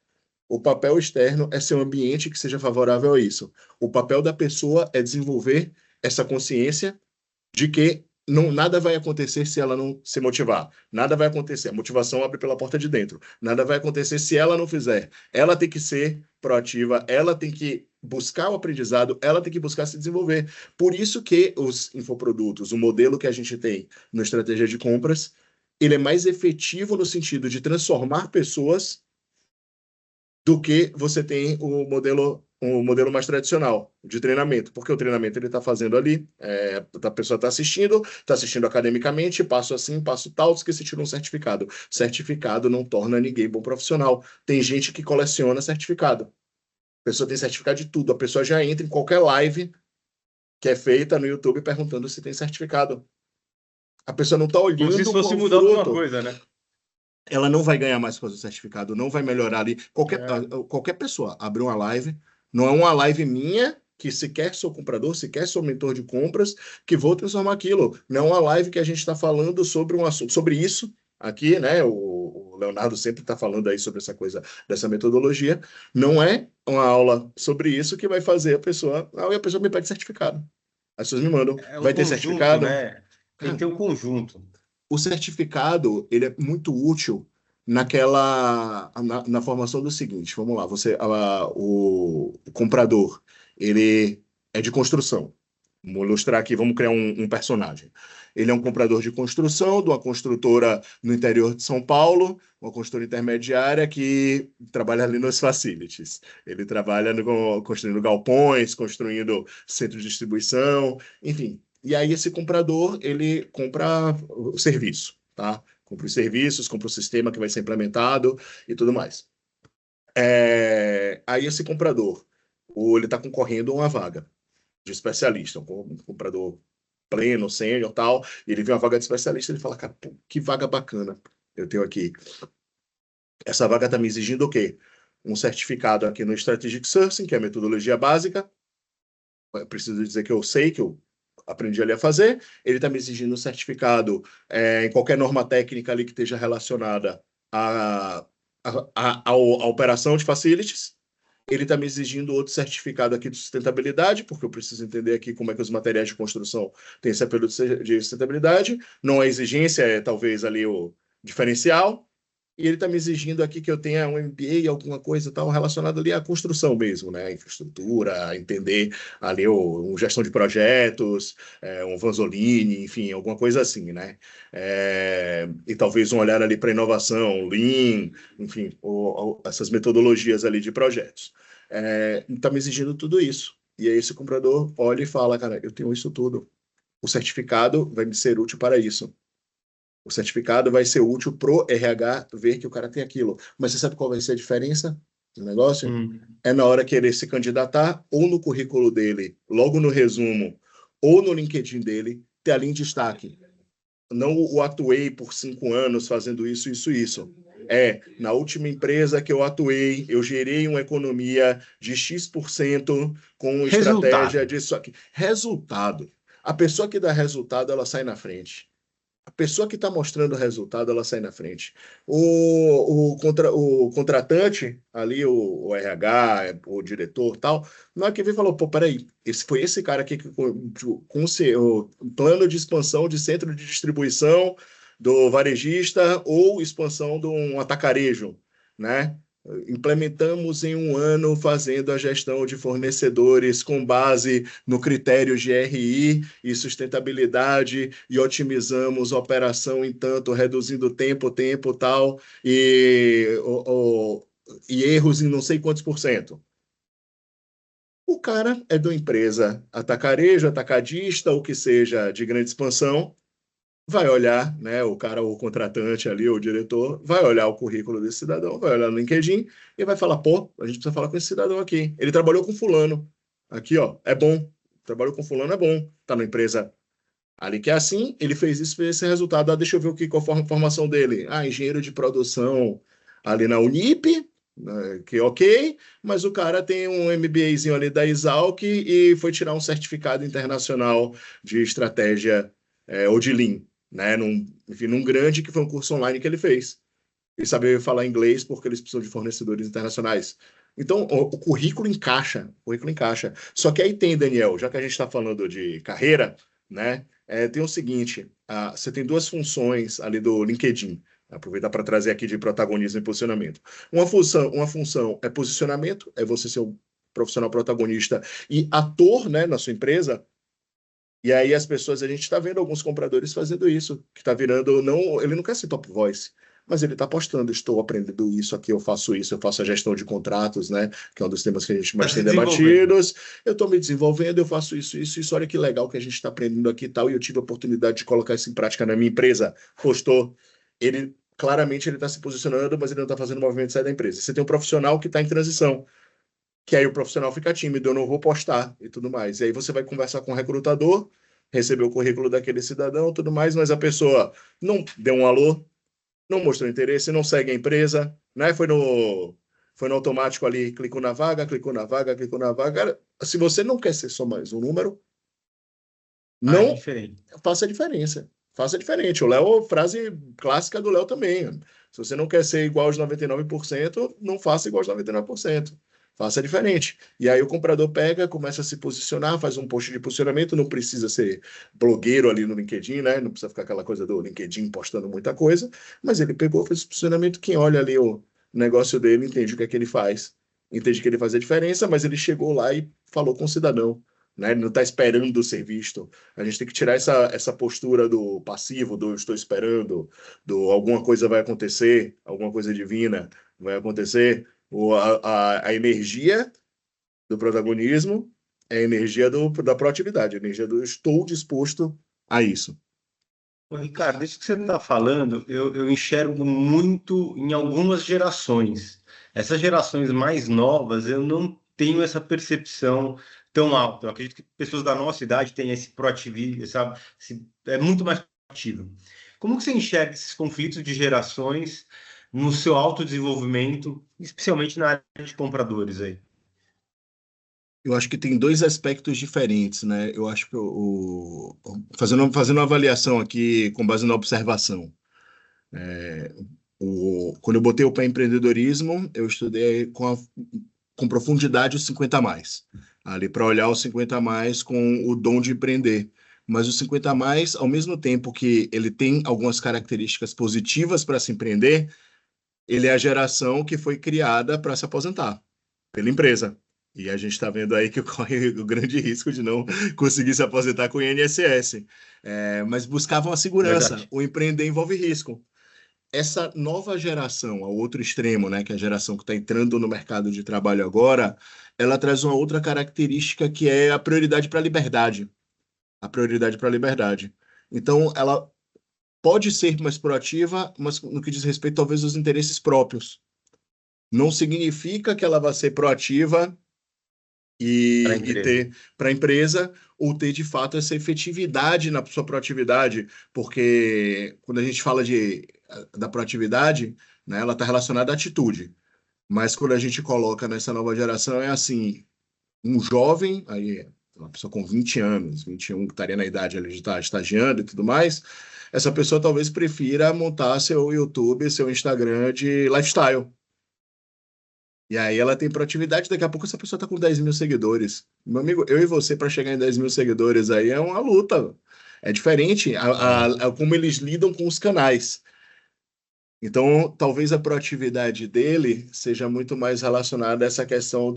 o papel externo é ser um ambiente que seja favorável a isso. O papel da pessoa é desenvolver essa consciência de que não, nada vai acontecer se ela não se motivar. Nada vai acontecer. A motivação abre pela porta de dentro. Nada vai acontecer se ela não fizer. Ela tem que ser proativa, ela tem que buscar o aprendizado, ela tem que buscar se desenvolver. Por isso que os infoprodutos, o modelo que a gente tem na estratégia de compras, ele é mais efetivo no sentido de transformar pessoas do que você tem o modelo mais tradicional de treinamento, porque o treinamento ele está fazendo ali, a pessoa está assistindo academicamente, passo assim, passo tal, diz que se tira um certificado. Certificado não torna ninguém bom profissional. Tem gente que coleciona certificado. A pessoa tem certificado de tudo. A pessoa já entra em qualquer live que é feita no YouTube perguntando se tem certificado. A pessoa não está Como se isso olhando fosse qual mudar alguma fruto. coisa, né? Ela não vai ganhar mais por causa do certificado, não vai melhorar ali. É. Qualquer pessoa abrir uma live, não é uma live minha, que sequer sou comprador, sequer sou mentor de compras, que vou transformar aquilo. Não é uma live que a gente está falando sobre um assunto, sobre isso aqui, né? O Leonardo sempre está falando aí sobre essa coisa, dessa metodologia. Não é uma aula sobre isso que vai fazer a pessoa. Aí a pessoa me pede certificado. As pessoas me mandam, É um vai ter conjunto, certificado? né? Tem que Cara, ter um conjunto. o certificado ele é muito útil na formação do seguinte, vamos lá, o comprador ele é de construção. Vamos ilustrar aqui, vamos criar um personagem. Ele é um comprador de construção de uma construtora no interior de São Paulo, uma construtora intermediária que trabalha ali nos facilities. Ele trabalha construindo galpões, construindo centro de distribuição, enfim. E aí esse comprador, ele compra o serviço, tá? Compra os serviços, compra o sistema que vai ser implementado e tudo mais. Aí esse comprador, ele está concorrendo a uma vaga de especialista, um comprador pleno, sênior, tal, e ele vê uma vaga de especialista, ele fala, cara, pô, que vaga bacana eu tenho aqui. Essa vaga está me exigindo o quê? Um certificado aqui no Strategic Sourcing, que é a metodologia básica. Eu preciso dizer que eu sei, que eu aprendi ali a fazer. Ele está me exigindo um certificado em qualquer norma técnica ali que esteja relacionada à operação de facilities. Ele está me exigindo outro certificado aqui de sustentabilidade, porque eu preciso entender aqui como é que os materiais de construção têm esse apelo de sustentabilidade. Não a exigência, é talvez ali o diferencial. E ele está me exigindo aqui que eu tenha um MBA, alguma coisa tal, relacionada ali à construção mesmo, né? Infraestrutura, entender ali gestão de projetos, um Vanzolini, enfim, alguma coisa assim, né? E talvez um olhar ali para inovação, Lean, enfim, essas metodologias ali de projetos. Está me exigindo tudo isso. E aí esse comprador olha e fala, cara, eu tenho isso tudo. O certificado vai me ser útil para isso. O certificado vai ser útil pro RH ver que o cara tem aquilo. Mas você sabe qual vai ser a diferença do negócio? Hum. É na hora que ele se candidatar, ou no currículo dele, logo no resumo, ou no LinkedIn dele, ter ali em destaque. Não o atuei por 5 anos fazendo isso, isso, isso. Na última empresa que eu atuei, eu gerei uma economia de X% com estratégia Resultado. disso aqui. Resultado. A pessoa que dá resultado, ela sai na frente. A pessoa que está mostrando o resultado, ela sai na frente. O contratante, ali, o RH, o diretor tal, na hora que veio falou, pô, peraí, foi esse cara aqui que com o plano de expansão de centro de distribuição do varejista ou expansão de um atacarejo, né? Implementamos em um ano fazendo a gestão de fornecedores com base no critério GRI e sustentabilidade e otimizamos a operação em tanto, reduzindo tempo, tal, e erros em não sei quantos por cento. O cara é de uma empresa atacarejo, atacadista, ou que seja de grande expansão, vai olhar, né, o cara, o contratante ali, o diretor, vai olhar o currículo desse cidadão, vai olhar no LinkedIn e vai falar, pô, a gente precisa falar com esse cidadão aqui. Ele trabalhou com fulano. Aqui, ó, é bom. Trabalhou com fulano, é bom. Tá na empresa ali que é assim, ele fez isso, fez esse resultado. Ah, deixa eu ver o que, qual foi a formação dele. Ah, engenheiro de produção ali na Unip, né, que ok, mas o cara tem um MBAzinho ali da Exalc e foi tirar um certificado internacional de estratégia ou de Lean, né? Enfim, num grande que foi um curso online que ele fez. E saber falar inglês porque eles precisam de fornecedores internacionais. Então, o currículo encaixa, o currículo encaixa. Só que aí tem, Daniel, já que a gente está falando de carreira, né? Tem o seguinte: você tem duas funções ali do LinkedIn. Aproveitar para trazer aqui de protagonismo e posicionamento. Uma função é posicionamento, é você ser um profissional protagonista e ator, né, na sua empresa. E aí as pessoas, a gente está vendo alguns compradores fazendo isso, que está virando, não, ele não quer ser top voice, mas ele está postando, estou aprendendo isso aqui, eu faço isso, eu faço a gestão de contratos, né, que é um dos temas que a gente Está mais se tem desenvolvendo. debatidos, eu estou me desenvolvendo, eu faço isso, olha que legal que a gente está aprendendo aqui e tal, e eu tive a oportunidade de colocar isso em prática na minha empresa, postou, ele, claramente ele está se posicionando, mas ele não está fazendo movimento de sair da empresa. Você tem um profissional que está em transição, que aí o profissional fica tímido, eu não vou postar e tudo mais. E aí você vai conversar com o recrutador, receber o currículo daquele cidadão e tudo mais, mas a pessoa não deu um alô, não mostrou interesse, não segue a empresa, né? Foi no automático ali, clicou na vaga, clicou na vaga, clicou na vaga. Cara, se você não quer ser só mais um número, Faz não diferente. faça a diferença. Faça diferente. O Léo, frase clássica do Léo também. Se você não quer ser igual aos 99%, não faça igual aos 99%. Faça diferente. E aí o comprador pega, começa a se posicionar, faz um post de posicionamento, não precisa ser blogueiro ali no LinkedIn, né? Não precisa ficar aquela coisa do LinkedIn postando muita coisa, mas ele pegou, fez esse posicionamento, quem olha ali o negócio dele entende o que é que ele faz. Entende que ele faz a diferença, mas ele chegou lá e falou com o cidadão, né? Ele não está esperando ser visto. A gente tem que tirar essa postura do passivo, do estou esperando, do alguma coisa vai acontecer, alguma coisa divina vai acontecer. A energia do protagonismo é a energia da proatividade, a energia do estou disposto a isso. Ô, Ricardo, isso que você está falando, eu enxergo muito em algumas gerações. Essas gerações mais novas, eu não tenho essa percepção tão alta. Eu acredito que pessoas da nossa idade têm esse proativismo, sabe? É muito mais proativo. Como que você enxerga esses conflitos de gerações no seu autodesenvolvimento, especialmente na área de compradores aí? Eu acho que tem dois aspectos diferentes, né? Eu acho que fazendo uma avaliação aqui com base na observação. Quando eu botei o pé em empreendedorismo, eu estudei com profundidade os 50 a mais. Ali para olhar os 50 a mais com o dom de empreender. Mas os 50 a mais, ao mesmo tempo que ele tem algumas características positivas para se empreender, ele é a geração que foi criada para se aposentar pela empresa. E a gente está vendo aí que corre o grande risco de não conseguir se aposentar com o INSS. Mas buscavam a segurança. Verdade. O empreender envolve risco. Essa nova geração, ao outro extremo, né, que é a geração que está entrando no mercado de trabalho agora, ela traz uma outra característica que é a prioridade para a liberdade. A prioridade para a liberdade. Então, ela pode ser mais proativa, mas no que diz respeito, talvez, aos interesses próprios. Não significa que ela vai ser proativa Para a e empresa. ter para a empresa ou ter de fato essa efetividade na sua proatividade, porque quando a gente fala da proatividade, né, ela está relacionada à atitude. Mas quando a gente coloca nessa nova geração, é assim, um jovem, aí uma pessoa com 20 anos, 21, que estaria na idade ali de estar estagiando e tudo mais, essa pessoa talvez prefira montar seu YouTube, seu Instagram de lifestyle. E aí ela tem proatividade, daqui a pouco essa pessoa tá com 10 mil seguidores. Meu amigo, eu e você, para chegar em 10 mil seguidores aí é uma luta. É diferente É. como eles lidam com os canais. Então, talvez a proatividade dele seja muito mais relacionada a essa questão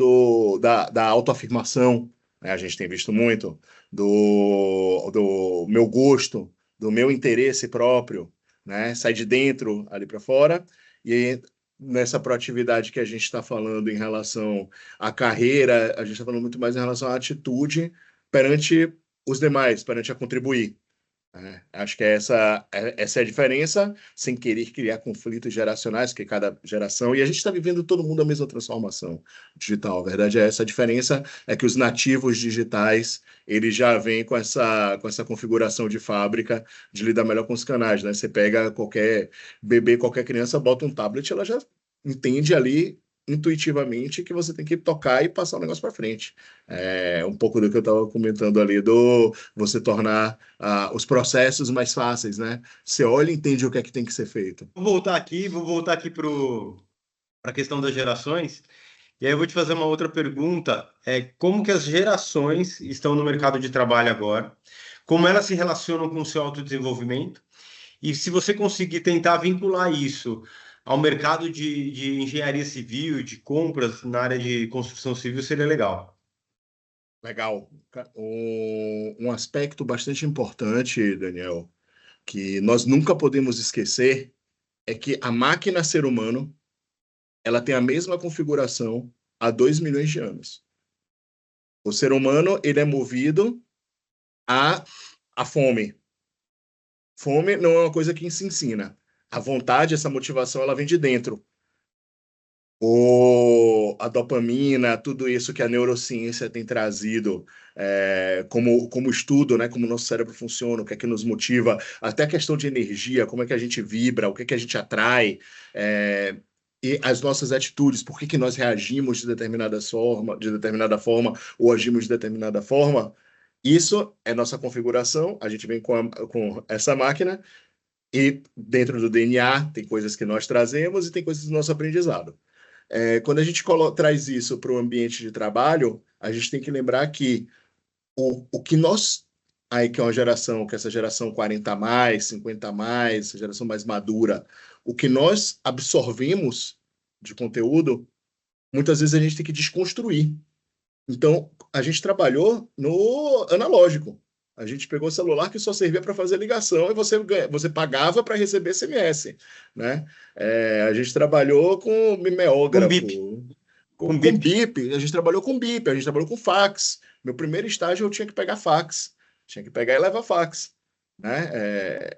da autoafirmação, né? A gente tem visto muito do meu gosto, do meu interesse próprio, né? Sai de dentro ali para fora. E aí, nessa proatividade que a gente está falando em relação à carreira, a gente está falando muito mais em relação à atitude perante os demais, perante a contribuir. Acho que essa é a diferença, sem querer criar conflitos geracionais, que cada geração. E a gente está vivendo todo mundo a mesma transformação digital. A verdade é essa. A diferença é que os nativos digitais eles já vêm com essa configuração de fábrica de lidar melhor com os canais, né? Você pega qualquer bebê, qualquer criança, bota um tablet, ela já entende ali intuitivamente que você tem que tocar e passar o negócio para frente. É um pouco do que eu estava comentando ali do você tornar os processos mais fáceis, né? Você olha e entende o que é que tem que ser feito. Vou voltar aqui para a questão das gerações. E aí eu vou te fazer uma outra pergunta, como que as gerações estão no mercado de trabalho agora? Como elas se relacionam com o seu autodesenvolvimento? E se você conseguir tentar vincular isso ao mercado de engenharia civil, de compras na área de construção civil, seria legal. Legal. Um aspecto bastante importante, Daniel, que nós nunca podemos esquecer é que a máquina ser humano ela tem a mesma configuração há 2 milhões de anos. O ser humano ele é movido à fome. Fome não é uma coisa que se ensina. A vontade, essa motivação, ela vem de dentro. A dopamina, tudo isso que a neurociência tem trazido como estudo, né? Como o nosso cérebro funciona, o que é que nos motiva, até a questão de energia, como é que a gente vibra, o que é que a gente atrai, e as nossas atitudes, por que que nós reagimos de determinada forma ou agimos de determinada forma. Isso é nossa configuração, a gente vem com essa máquina e dentro do DNA tem coisas que nós trazemos e tem coisas do nosso aprendizado. Quando a gente traz isso para o ambiente de trabalho, a gente tem que lembrar que o que nós, aí que é uma geração, que é essa geração 40 a mais, 50 a mais, essa geração mais madura, o que nós absorvemos de conteúdo, muitas vezes a gente tem que desconstruir. Então, a gente trabalhou no analógico. A gente pegou o celular que só servia para fazer ligação e você pagava para receber SMS, né? A gente trabalhou com Com BIP, mimeógrafo, com, com com BIP. BIP, a gente trabalhou com BIP, a gente trabalhou com fax. Meu primeiro estágio eu tinha que pegar fax, tinha que pegar e levar fax, né?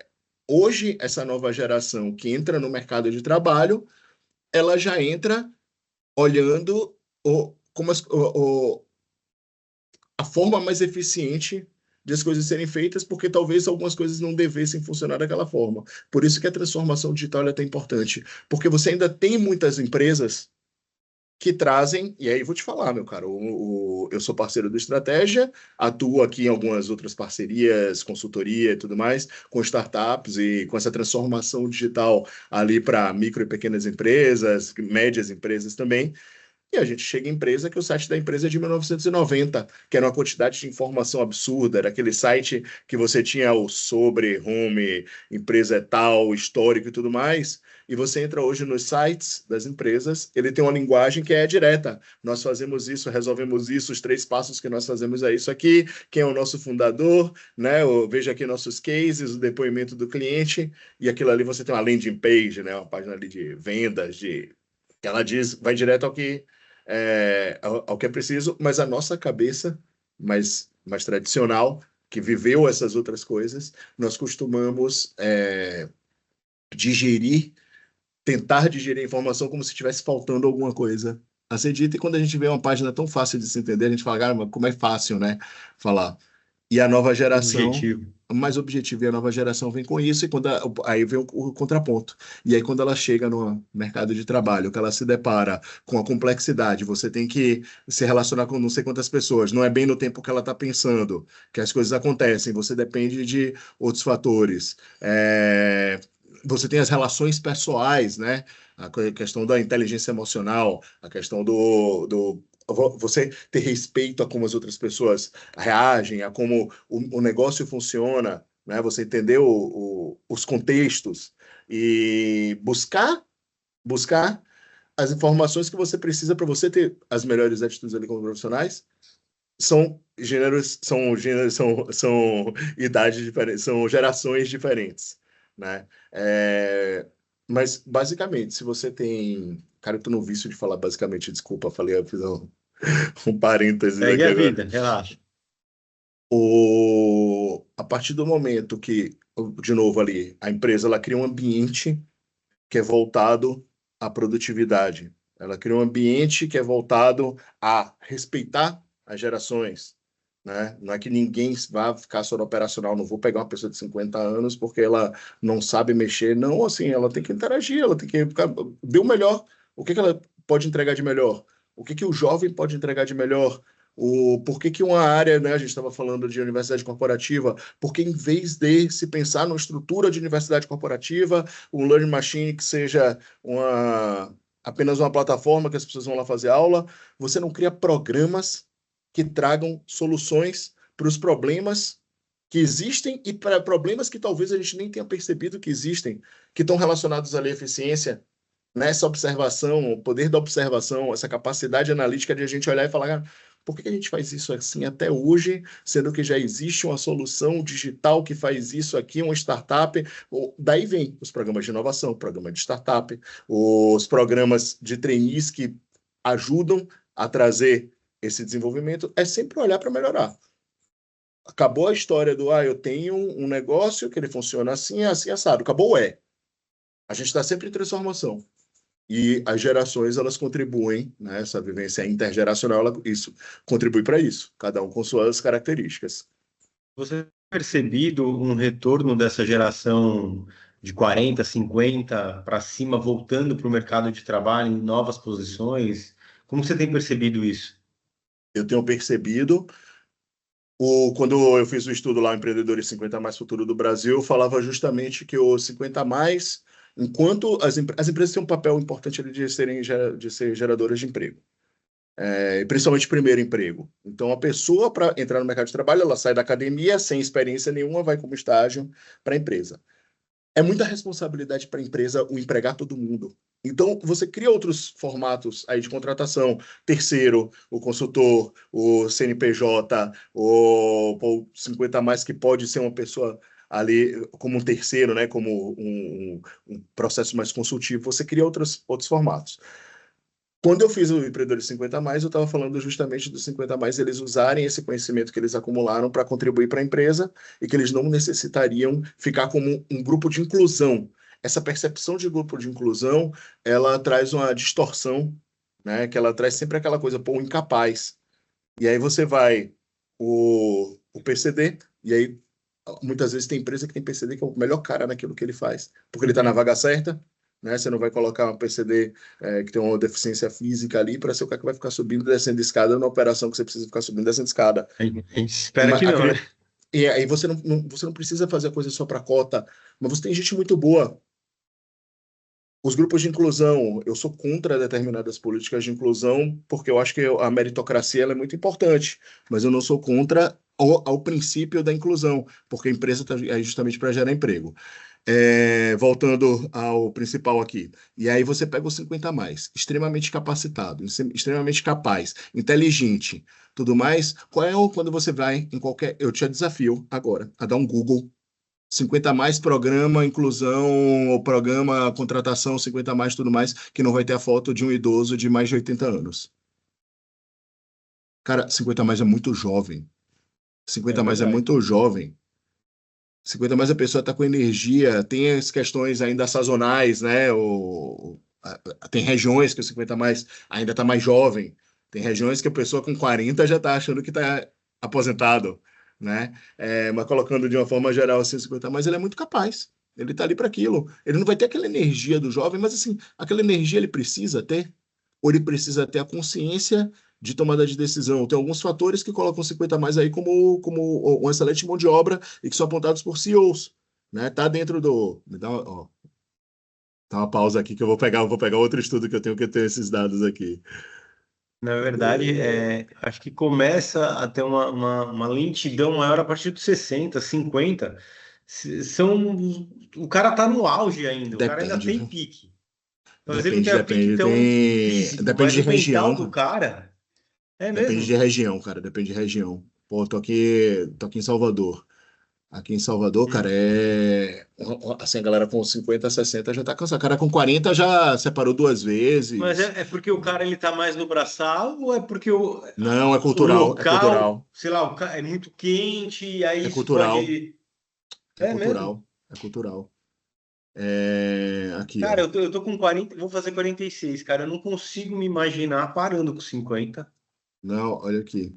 Hoje, essa nova geração que entra no mercado de trabalho, ela já entra olhando a forma mais eficiente de as coisas serem feitas, porque talvez algumas coisas não devessem funcionar daquela forma. Por isso que a transformação digital é tão importante, porque você ainda tem muitas empresas que trazem, e aí vou te falar, meu cara, eu sou parceiro do Estratégia, atuo aqui em algumas outras parcerias, consultoria e tudo mais, com startups e com essa transformação digital ali para micro e pequenas empresas, médias empresas também. E a gente chega em empresa que o site da empresa é de 1990, que era uma quantidade de informação absurda, era aquele site que você tinha o sobre, home, empresa é tal, histórico e tudo mais. E você entra hoje nos sites das empresas, ele tem uma linguagem que é direta. Nós fazemos isso, resolvemos isso, os 3 passos que nós fazemos é isso aqui, quem é o nosso fundador, né? Veja aqui nossos cases, o depoimento do cliente, e aquilo ali você tem uma landing page, né? Uma página ali de vendas, que ela diz, vai direto ao que é preciso, mas a nossa cabeça mais tradicional, que viveu essas outras coisas, nós costumamos digerir, tentar digerir a informação como se estivesse faltando alguma coisa a ser dita, e quando a gente vê uma página tão fácil de se entender, a gente fala, cara, mas como é fácil, né, falar. E a nova geração, Objetivo. mais objetivo, e a nova geração vem com isso, e aí vem o contraponto. E aí, quando ela chega no mercado de trabalho, que ela se depara com a complexidade, você tem que se relacionar com não sei quantas pessoas, não é bem no tempo que ela está pensando, que as coisas acontecem, você depende de outros fatores. Você tem as relações pessoais, né? A questão da inteligência emocional, a questão do você ter respeito a como as outras pessoas reagem, a como o negócio funciona, né? Você entender os contextos e buscar as informações que você precisa para você ter as melhores atitudes ali como profissionais. São idades diferentes, são gerações diferentes, né? Mas basicamente, se você tem, cara, eu tô no vício de falar basicamente, desculpa, falei, eu fiz um parêntese Segue aqui a agora. vida, relaxa. A partir do momento que, de novo ali, a empresa ela cria um ambiente que é voltado à produtividade. Ela cria um ambiente que é voltado a respeitar as gerações, né? Não é que ninguém vá ficar só no operacional, não vou pegar uma pessoa de 50 anos porque ela não sabe mexer. Não, assim, ela tem que interagir, ela tem que ficar, dê o melhor. O que que ela pode entregar de melhor? O que que o jovem pode entregar de melhor? Por que que uma área, né, a gente estava falando de universidade corporativa, porque em vez de se pensar numa estrutura de universidade corporativa, um learning machine que seja apenas uma plataforma que as pessoas vão lá fazer aula, você não cria programas que tragam soluções para os problemas que existem e para problemas que talvez a gente nem tenha percebido que existem, que estão relacionados ali à eficiência, nessa observação, o poder da observação, essa capacidade analítica de a gente olhar e falar, "Ah, por que a gente faz isso assim até hoje, sendo que já existe uma solução digital que faz isso aqui, uma startup?" Daí vem os programas de inovação, programa de startup, os programas de trainees que ajudam a trazer esse desenvolvimento, é sempre olhar para melhorar. Acabou a história do, eu tenho um negócio que ele funciona assim, assim, assado. Acabou, a gente está sempre em transformação. E as gerações, elas contribuem, né? Essa vivência intergeracional, isso contribui para isso, cada um com suas características. Você tem percebido um retorno dessa geração de 40, 50 para cima, voltando para o mercado de trabalho em novas posições? Como você tem percebido isso? Eu tenho percebido, quando eu fiz o estudo lá, Empreendedores 50 Mais Futuro do Brasil, eu falava justamente que os 50 mais, enquanto as empresas têm um papel importante ali de ser geradoras de emprego. Principalmente primeiro emprego. Então, a pessoa, para entrar no mercado de trabalho, ela sai da academia sem experiência nenhuma, vai como estágio para a empresa. É muita responsabilidade para a empresa o empregar todo mundo. Então, você cria outros formatos aí de contratação, terceiro, o consultor, o CNPJ, o 50 a mais, que pode ser uma pessoa ali como um terceiro, né, como um processo mais consultivo, você cria outros formatos. Quando eu fiz o Empreendedores 50 mais, eu estava falando justamente dos 50 mais, eles usarem esse conhecimento que eles acumularam para contribuir para a empresa e que eles não necessitariam ficar como um grupo de inclusão. Essa percepção de grupo de inclusão, ela traz uma distorção, né? Que ela traz sempre aquela coisa, pô, incapaz. E aí você vai o PCD, e aí muitas vezes tem empresa que tem PCD que é o melhor cara naquilo que ele faz, porque ele está na vaga certa, né? Você não vai colocar um PCD que tem uma deficiência física ali para ser o cara que vai ficar subindo e descendo escada na operação que você precisa ficar subindo e descendo escada. A gente espera que não, né? E aí você não precisa fazer a coisa só para cota, mas você tem gente muito boa. Os grupos de inclusão, eu sou contra determinadas políticas de inclusão, porque eu acho que a meritocracia ela é muito importante, mas eu não sou contra ao princípio da inclusão, porque a empresa está justamente para gerar emprego. Voltando ao principal aqui. E aí você pega os 50 a mais, extremamente capacitado, extremamente capaz, inteligente, tudo mais. Quando você vai em qualquer. Eu te desafio agora a dar um Google 50 a mais programa inclusão, ou programa contratação 50 a mais, tudo mais, que não vai ter a foto de um idoso de mais de 80 anos. Cara, 50 a mais é muito jovem. 50 a mais é muito jovem. 50 mais a pessoa está com energia, tem as questões ainda sazonais, né? Tem regiões que o 50 mais ainda está mais jovem, tem regiões que a pessoa com 40 já está achando que está aposentado, né? Mas colocando de uma forma geral assim, 50 mais, ele é muito capaz, ele está ali para aquilo. Ele não vai ter aquela energia do jovem, mas assim, aquela energia ele precisa ter, ou ele precisa ter a consciência de tomada de decisão. Tem alguns fatores que colocam 50 mais aí como um excelente mão de obra e que são apontados por CEOs, né? Tá dentro do... Dá uma pausa aqui que vou pegar outro estudo que eu tenho que ter esses dados aqui. Na verdade, acho que começa a ter uma lentidão maior a partir dos 60, 50. O cara tá no auge ainda, o cara ainda Depende, tem viu? pique. Talvez ele não tenha pique tão físico, Depende mas de o mental região, do cara. cara é Depende de mesmo. região, cara. Depende de região. Pô, tô aqui em Salvador. Aqui em Salvador, cara, assim, a galera com 50, 60 já tá cansada. O cara com 40 já separou 2 vezes. Mas é porque o cara ele tá mais no braçal ou é porque Não, é o cultural, é local, cultural, sei lá, é muito quente e aí é isso cultural, pode. é É mesmo? cultural, é cultural. Aqui, Cara, ó. eu tô com 40, vou fazer 46, cara. Eu não consigo me imaginar parando com 50. Não, olha aqui.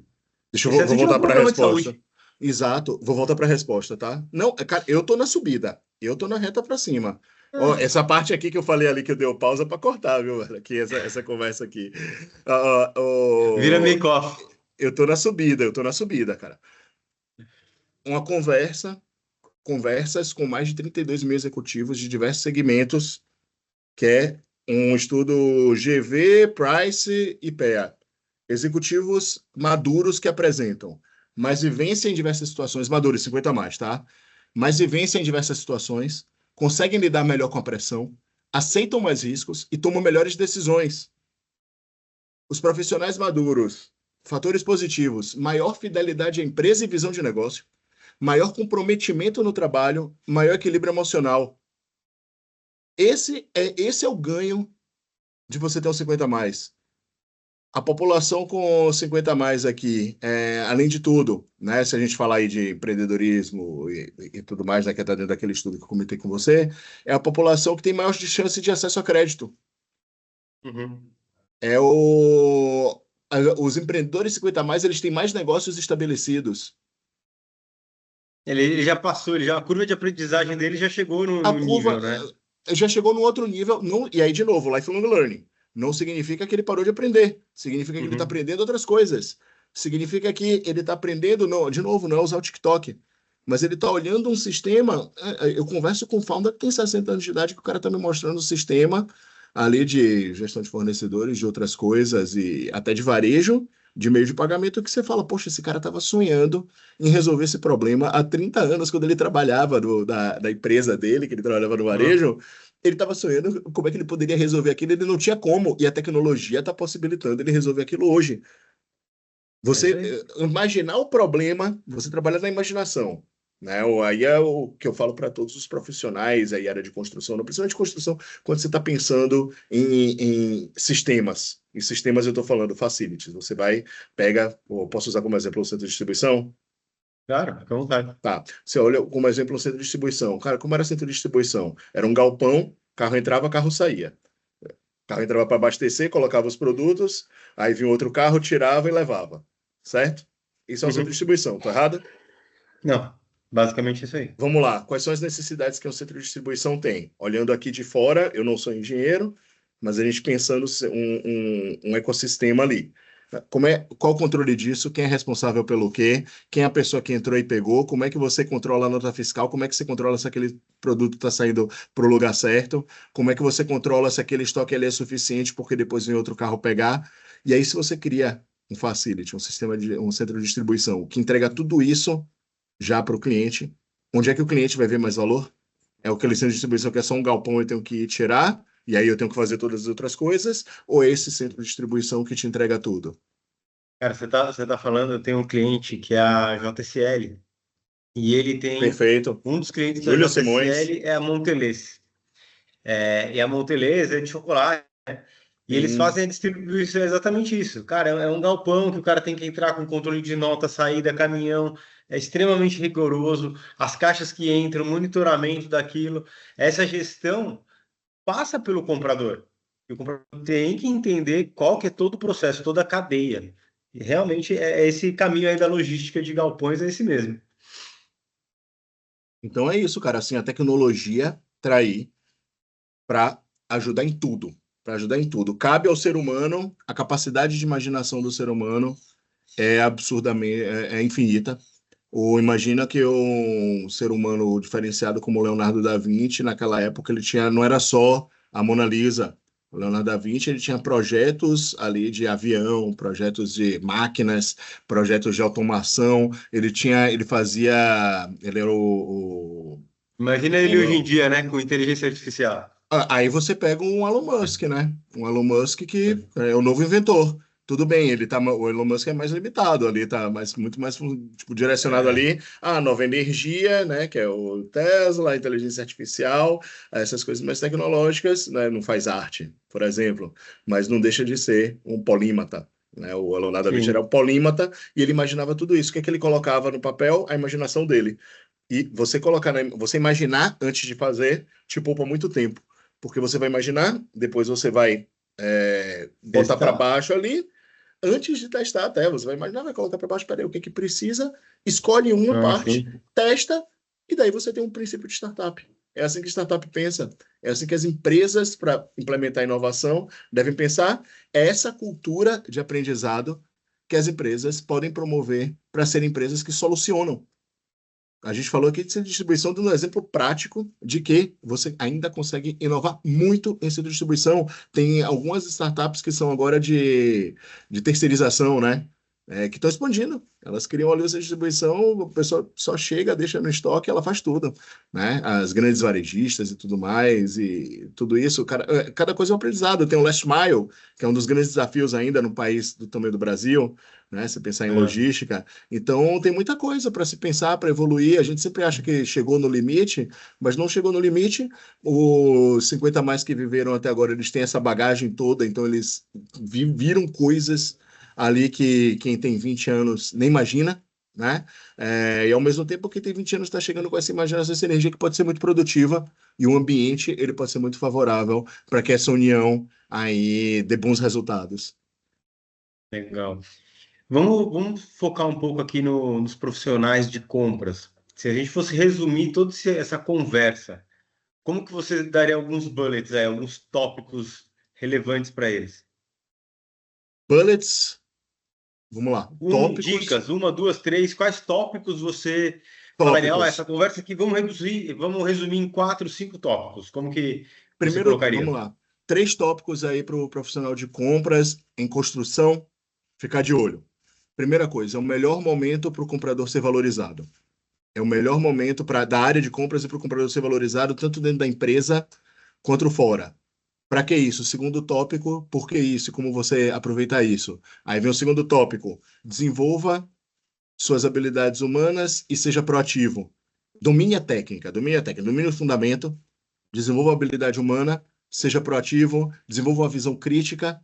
Exceto Vou se tiver um voltar para a problema de resposta. saúde. Exato, vou voltar para a resposta, tá? Não, cara, eu tô na subida. Eu tô na reta para cima. Ó, Ah, essa parte aqui que eu falei ali que eu dei pausa para cortar, viu, velho? Aqui, essa conversa aqui. Ó, vira ó, ó, make-off. eu tô na subida, cara. Uma conversas com mais de 32 mil executivos de diversos segmentos, que é um estudo GV, Price e PEA. Executivos maduros que apresentam mais vivência em diversas situações, maduros, 50 a mais, tá? Mais vivência em diversas situações, conseguem lidar melhor com a pressão, aceitam mais riscos e tomam melhores decisões. Os profissionais maduros, fatores positivos, maior fidelidade à empresa e visão de negócio, maior comprometimento no trabalho, maior equilíbrio emocional. Esse é o ganho de você ter um 50 a mais. A população com 50 a mais aqui, além de tudo, né, se a gente falar aí de empreendedorismo e tudo mais, né, que está dentro daquele estudo que eu comentei com você, é a população que tem maior chance de acesso a crédito. Uhum. É o, os empreendedores 50 a mais, eles têm mais negócios estabelecidos. Ele já passou, a curva de aprendizagem dele já chegou no, A no curva nível, né? já chegou num outro nível, não, e aí, de novo, lifelong learning. Não significa que ele parou de aprender, significa que ele está Uhum. aprendendo outras coisas. Significa que ele está aprendendo, não, de novo, não é usar o TikTok, mas ele está olhando um sistema. Eu converso com um founder que tem 60 anos de idade, que o cara está me mostrando um sistema ali de gestão de fornecedores, de outras coisas, e até de varejo, de meio de pagamento, que você fala, poxa, esse cara estava sonhando em resolver esse problema há 30 anos, quando ele trabalhava da empresa dele, que ele trabalhava no Uhum. varejo, ele estava sonhando como é que ele poderia resolver aquilo, ele não tinha como, e a tecnologia está possibilitando ele resolver aquilo hoje. É isso Você aí. imaginar o problema, você trabalha na imaginação. Né? Aí é o que eu falo para todos os profissionais aí, área de construção, não precisa de construção, quando você está pensando em sistemas. Em sistemas eu estou falando facilities. Você vai, pega, posso usar como exemplo o centro de distribuição? Claro, fica à vontade. Tá. Você olha como exemplo o centro de distribuição. Cara, como era o centro de distribuição? Era um galpão, carro entrava, carro saía. Carro entrava para abastecer, colocava os produtos, aí vinha outro carro, tirava e levava. Certo? Isso é um centro de Uhum. distribuição, tá errado? Não, basicamente isso aí. Vamos lá. Quais são as necessidades que um centro de distribuição tem? Olhando aqui de fora, eu não sou engenheiro, mas a gente pensando um ecossistema ali. Qual o controle disso? Quem é responsável pelo quê? Quem é a pessoa que entrou e pegou? Como é que você controla a nota fiscal? Como é que você controla se aquele produto está saindo para o lugar certo? Como é que você controla se aquele estoque ali é suficiente porque depois vem outro carro pegar? E aí, se você cria um facility, um centro de distribuição que entrega tudo isso já para o cliente, onde é que o cliente vai ver mais valor? É o que centro de distribuição que é só um galpão eu tenho que tirar, e aí eu tenho que fazer todas as outras coisas, ou é esse centro de distribuição que te entrega tudo? Cara, você tá falando, eu tenho um cliente que é a JCL, e ele tem, Perfeito. um dos clientes da Júlio Simões. JCL é a Mondelez. E a Mondelez é de chocolate, e eles Sim. fazem a distribuição, é exatamente isso. Cara, é um galpão que o cara tem que entrar com controle de nota, saída, caminhão, é extremamente rigoroso, as caixas que entram, monitoramento daquilo, essa gestão passa pelo comprador. E o comprador tem que entender qual que é todo o processo, toda a cadeia. E realmente é esse caminho aí da logística de galpões, é esse mesmo. Então é isso, cara. Assim, a tecnologia trair para ajudar em tudo. Para ajudar em tudo. Cabe ao ser humano, a capacidade de imaginação do ser humano é absurdamente, é infinita. Ou imagina que um ser humano diferenciado como Leonardo da Vinci, naquela época, ele tinha, não era só a Mona Lisa. O Leonardo da Vinci, ele tinha projetos ali de avião, projetos de máquinas, projetos de automação. Ele era Imagina ele hoje em o- dia, né, com inteligência artificial. Aí você pega um Elon Musk, né? Um Elon Musk que é o novo inventor. Tudo bem, o Elon Musk é mais limitado ali, tá muito mais tipo, direcionado É, ali à nova energia, né, que é o Tesla, a inteligência artificial, essas coisas mais tecnológicas, né, não faz arte, por exemplo, mas não deixa de ser um polímata, né, o Leonardo da Vinci era sim. um polímata e ele imaginava tudo isso. O que é que ele colocava no papel? A imaginação dele. E você colocar, você imaginar antes de fazer, te poupa muito tempo, porque você vai imaginar, depois você vai botar para Testar. baixo ali antes de testar até. Você vai imaginar, vai colocar para baixo, peraí, o que que precisa, escolhe uma Ah, parte, sim. testa, e daí você tem um princípio de startup. É assim que startup pensa. É assim que as empresas, para implementar inovação, devem pensar. É essa cultura de aprendizado que as empresas podem promover para serem empresas que solucionam. A gente falou aqui de centro de distribuição dando um exemplo prático de que você ainda consegue inovar muito em centro de distribuição. Tem algumas startups que são agora de terceirização, né? Que estão expandindo. Elas criam ali o centro de distribuição, o pessoal só chega, deixa no estoque, ela faz tudo, né? As grandes varejistas e tudo mais, e tudo isso, cada coisa é um aprendizado. Tem o Last Mile, que é um dos grandes desafios ainda no país do tamanho do Brasil, né? Se pensar em É. logística. Então, tem muita coisa para se pensar, para evoluir. A gente sempre acha que chegou no limite, mas não chegou no limite. Os 50 mais que viveram até agora, eles têm essa bagagem toda, então eles viram coisas ali que quem tem 20 anos nem imagina, né? E ao mesmo tempo, quem tem 20 anos está chegando com essa imaginação, essa energia que pode ser muito produtiva e o ambiente ele pode ser muito favorável para que essa união aí dê bons resultados. Legal. Vamos focar um pouco aqui nos profissionais de compras. Se a gente fosse resumir toda essa conversa, como que você daria alguns bullets aí, alguns tópicos relevantes para eles? Bullets, vamos lá, tópicos, Dicas, uma, duas, três. Quais tópicos você falaria? Ó, essa tópicos. conversa aqui vamos resumir em quatro, cinco tópicos. Como que você Primeiro, vamos colocaria? lá. Três tópicos aí para o profissional de compras em construção ficar de olho. Primeira coisa, é o melhor momento para o comprador ser valorizado. É o melhor momento para da área de compras e para o comprador ser valorizado, tanto dentro da empresa quanto fora. Para que isso? Segundo tópico, por que isso? E como você aproveitar isso? Aí vem o segundo tópico. Desenvolva suas habilidades humanas e seja proativo. Domine a técnica, domine o fundamento, desenvolva a habilidade humana, seja proativo, desenvolva uma visão crítica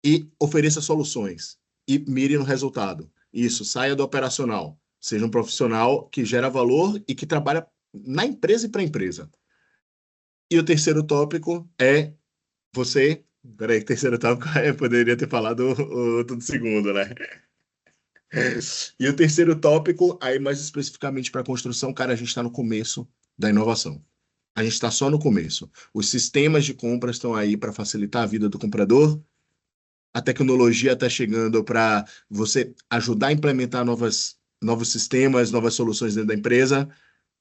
e ofereça soluções. E mire no resultado. Isso, saia do operacional. Seja um profissional que gera valor e que trabalha na empresa e para a empresa. E o terceiro tópico é você. Peraí, terceiro tópico, eu poderia ter falado o tudo segundo, né? E o terceiro tópico, aí mais especificamente para a construção, cara, a gente está no começo da inovação. A gente está só no começo. Os sistemas de compra estão aí para facilitar a vida do comprador. A tecnologia está chegando para você ajudar a implementar novos sistemas, novas soluções dentro da empresa.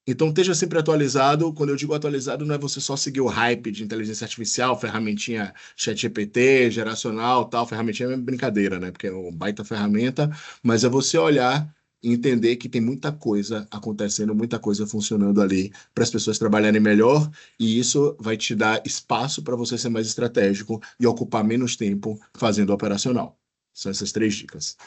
Então, esteja sempre atualizado. Quando eu digo atualizado, não é você só seguir o hype de inteligência artificial, ferramentinha ChatGPT, geracional, tal. Ferramentinha é brincadeira, né? Porque é uma baita ferramenta, mas é você olhar e entender que tem muita coisa acontecendo, muita coisa funcionando ali para as pessoas trabalharem melhor, e isso vai te dar espaço para você ser mais estratégico e ocupar menos tempo fazendo operacional. São essas três dicas.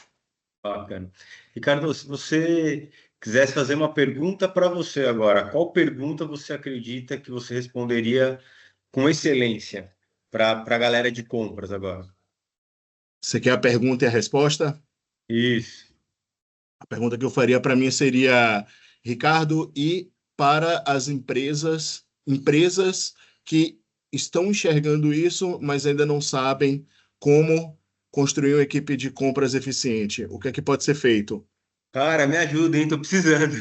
Bacana. Ricardo, se você quisesse fazer uma pergunta para você agora, qual pergunta você acredita que você responderia com excelência para a galera de compras agora? Você quer a pergunta e a resposta? Isso. A pergunta que eu faria para mim seria, Ricardo, e para as empresas que estão enxergando isso, mas ainda não sabem como construir uma equipe de compras eficiente, o que é que pode ser feito? Cara, me ajuda, hein? Tô precisando.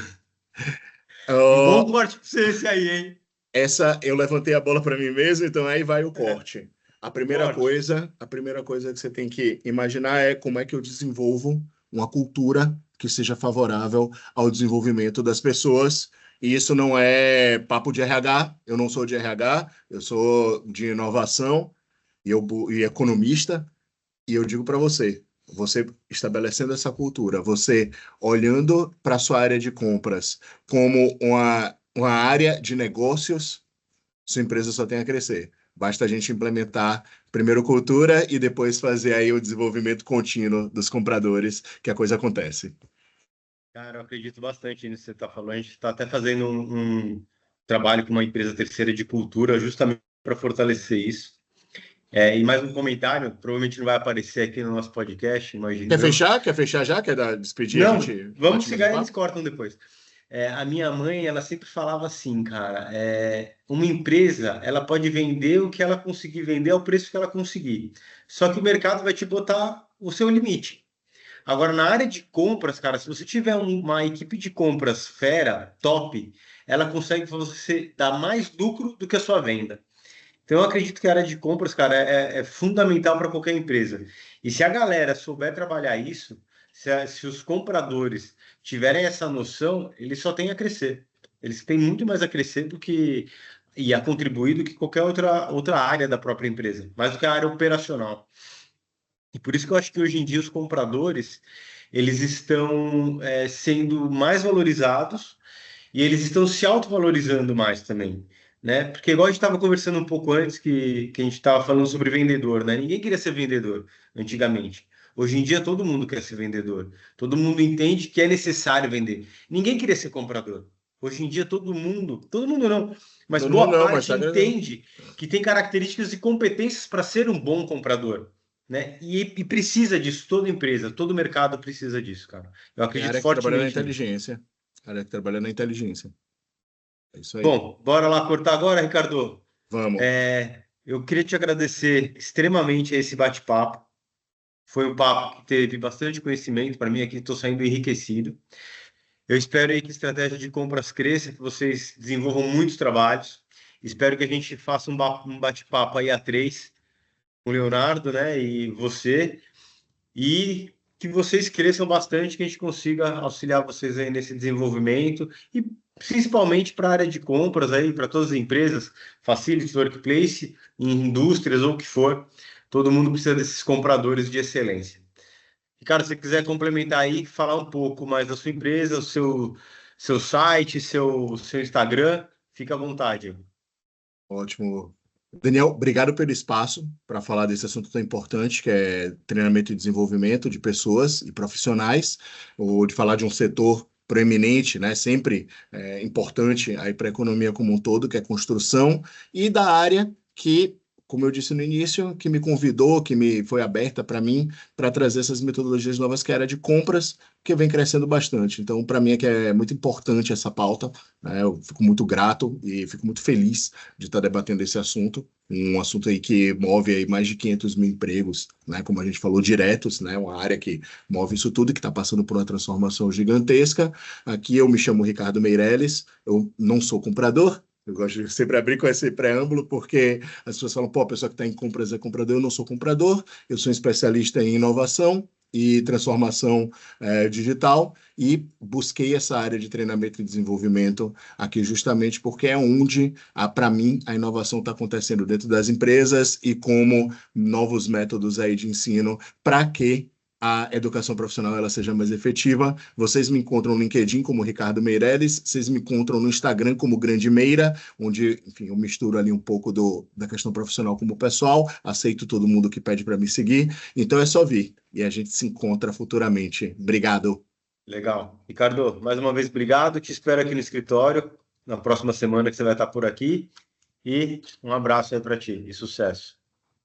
Um bom Ó, corte para você esse aí, hein? essa eu levantei a bola para mim mesmo, então aí vai o corte. Corte. A primeira coisa que você tem que imaginar é como é que eu desenvolvo uma cultura que seja favorável ao desenvolvimento das pessoas. E isso não é papo de RH, eu não sou de RH, eu sou de inovação e economista, e eu digo para você, você estabelecendo essa cultura, você olhando para a sua área de compras como uma área de negócios sua empresa só tem a crescer. Basta a gente implementar primeiro cultura e depois fazer aí o desenvolvimento contínuo dos compradores, que a coisa acontece. Cara, eu acredito bastante nisso que você está falando. A gente está até fazendo um trabalho com uma empresa terceira de cultura justamente para fortalecer isso. E mais um comentário, provavelmente não vai aparecer aqui no nosso podcast, imagino Quer eu. fechar? Quer fechar já? Quer despedir? A Não, gente vamos bate mais um chegar e eles papo? cortam depois. A minha mãe, ela sempre falava assim, cara, uma empresa, ela pode vender o que ela conseguir vender ao preço que ela conseguir. Só que o mercado vai te botar o seu limite. Agora, na área de compras, cara, se você tiver uma equipe de compras fera, top, ela consegue pra você dar mais lucro do que a sua venda. Então, eu acredito que a área de compras, cara, é fundamental para qualquer empresa. E se a galera souber trabalhar isso, se os compradores tiverem essa noção, eles só têm a crescer. Eles têm muito mais a crescer do que e a contribuir do que qualquer outra área da própria empresa, mais do que a área operacional. E por isso que eu acho que hoje em dia os compradores eles estão sendo mais valorizados e eles estão se autovalorizando mais também, né? Porque igual a gente estava conversando um pouco antes que a gente estava falando sobre vendedor, né? Ninguém queria ser vendedor antigamente. Hoje em dia todo mundo quer ser vendedor. Todo mundo entende que é necessário vender. Ninguém queria ser comprador. Hoje em dia todo mundo não, mas Todo mundo boa não, mas parte tá ganhando. entende que tem características e competências para ser um bom comprador, né? E precisa disso, toda empresa, todo mercado precisa disso, cara. Eu É a acredito área que trabalha na fortemente nisso. inteligência. A área que trabalha na inteligência. É isso aí. Bom, bora lá cortar agora, Ricardo. Vamos. Eu queria te agradecer extremamente esse bate-papo. Foi um papo que teve bastante conhecimento para mim aqui, estou saindo enriquecido. Eu espero aí que a estratégia de compras cresça, que vocês desenvolvam muitos trabalhos. Espero que a gente faça um bate-papo aí a três com o Leonardo, né, e você, e que vocês cresçam bastante, que a gente consiga auxiliar vocês aí nesse desenvolvimento e principalmente para a área de compras aí, para todas as empresas, facilities, workplace, em indústrias ou o que for, todo mundo precisa desses compradores de excelência. Ricardo, se você quiser complementar aí, falar um pouco mais da sua empresa, seu site, seu Instagram, fica à vontade. Ótimo. Daniel, obrigado pelo espaço para falar desse assunto tão importante, que é treinamento e desenvolvimento de pessoas e profissionais, ou de falar de um setor proeminente, né, sempre importante aí para a economia como um todo, que é construção, e da área que, como eu disse no início, que me convidou, que me foi aberta para mim, para trazer essas metodologias novas, que era de compras, que vem crescendo bastante. Então, para mim é que é muito importante essa pauta, né? Eu fico muito grato e fico muito feliz de estar debatendo esse assunto, um assunto aí que move aí mais de 500 mil empregos, né? Como a gente falou, diretos, né? Uma área que move isso tudo, que está passando por uma transformação gigantesca. Aqui eu me chamo Ricardo Meirelles, eu não sou comprador. Eu gosto de sempre abrir com esse preâmbulo, porque as pessoas falam, pô, a pessoa que está em compras é comprador. Eu não sou comprador, eu sou um especialista em inovação e transformação digital, e busquei essa área de treinamento e desenvolvimento aqui justamente porque é onde, para mim, a inovação está acontecendo dentro das empresas e como novos métodos aí de ensino para que a educação profissional ela seja mais efetiva. Vocês me encontram no LinkedIn como Ricardo Meirelles, vocês me encontram no Instagram como Grande Meira, onde, enfim, eu misturo ali um pouco da questão profissional como pessoal, aceito todo mundo que pede para me seguir, então é só vir e a gente se encontra futuramente. Obrigado. Legal. Ricardo, mais uma vez, obrigado. Te espero aqui no escritório na próxima semana que você vai estar por aqui. E um abraço aí para ti e sucesso.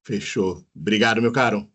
Fechou. Obrigado, meu caro.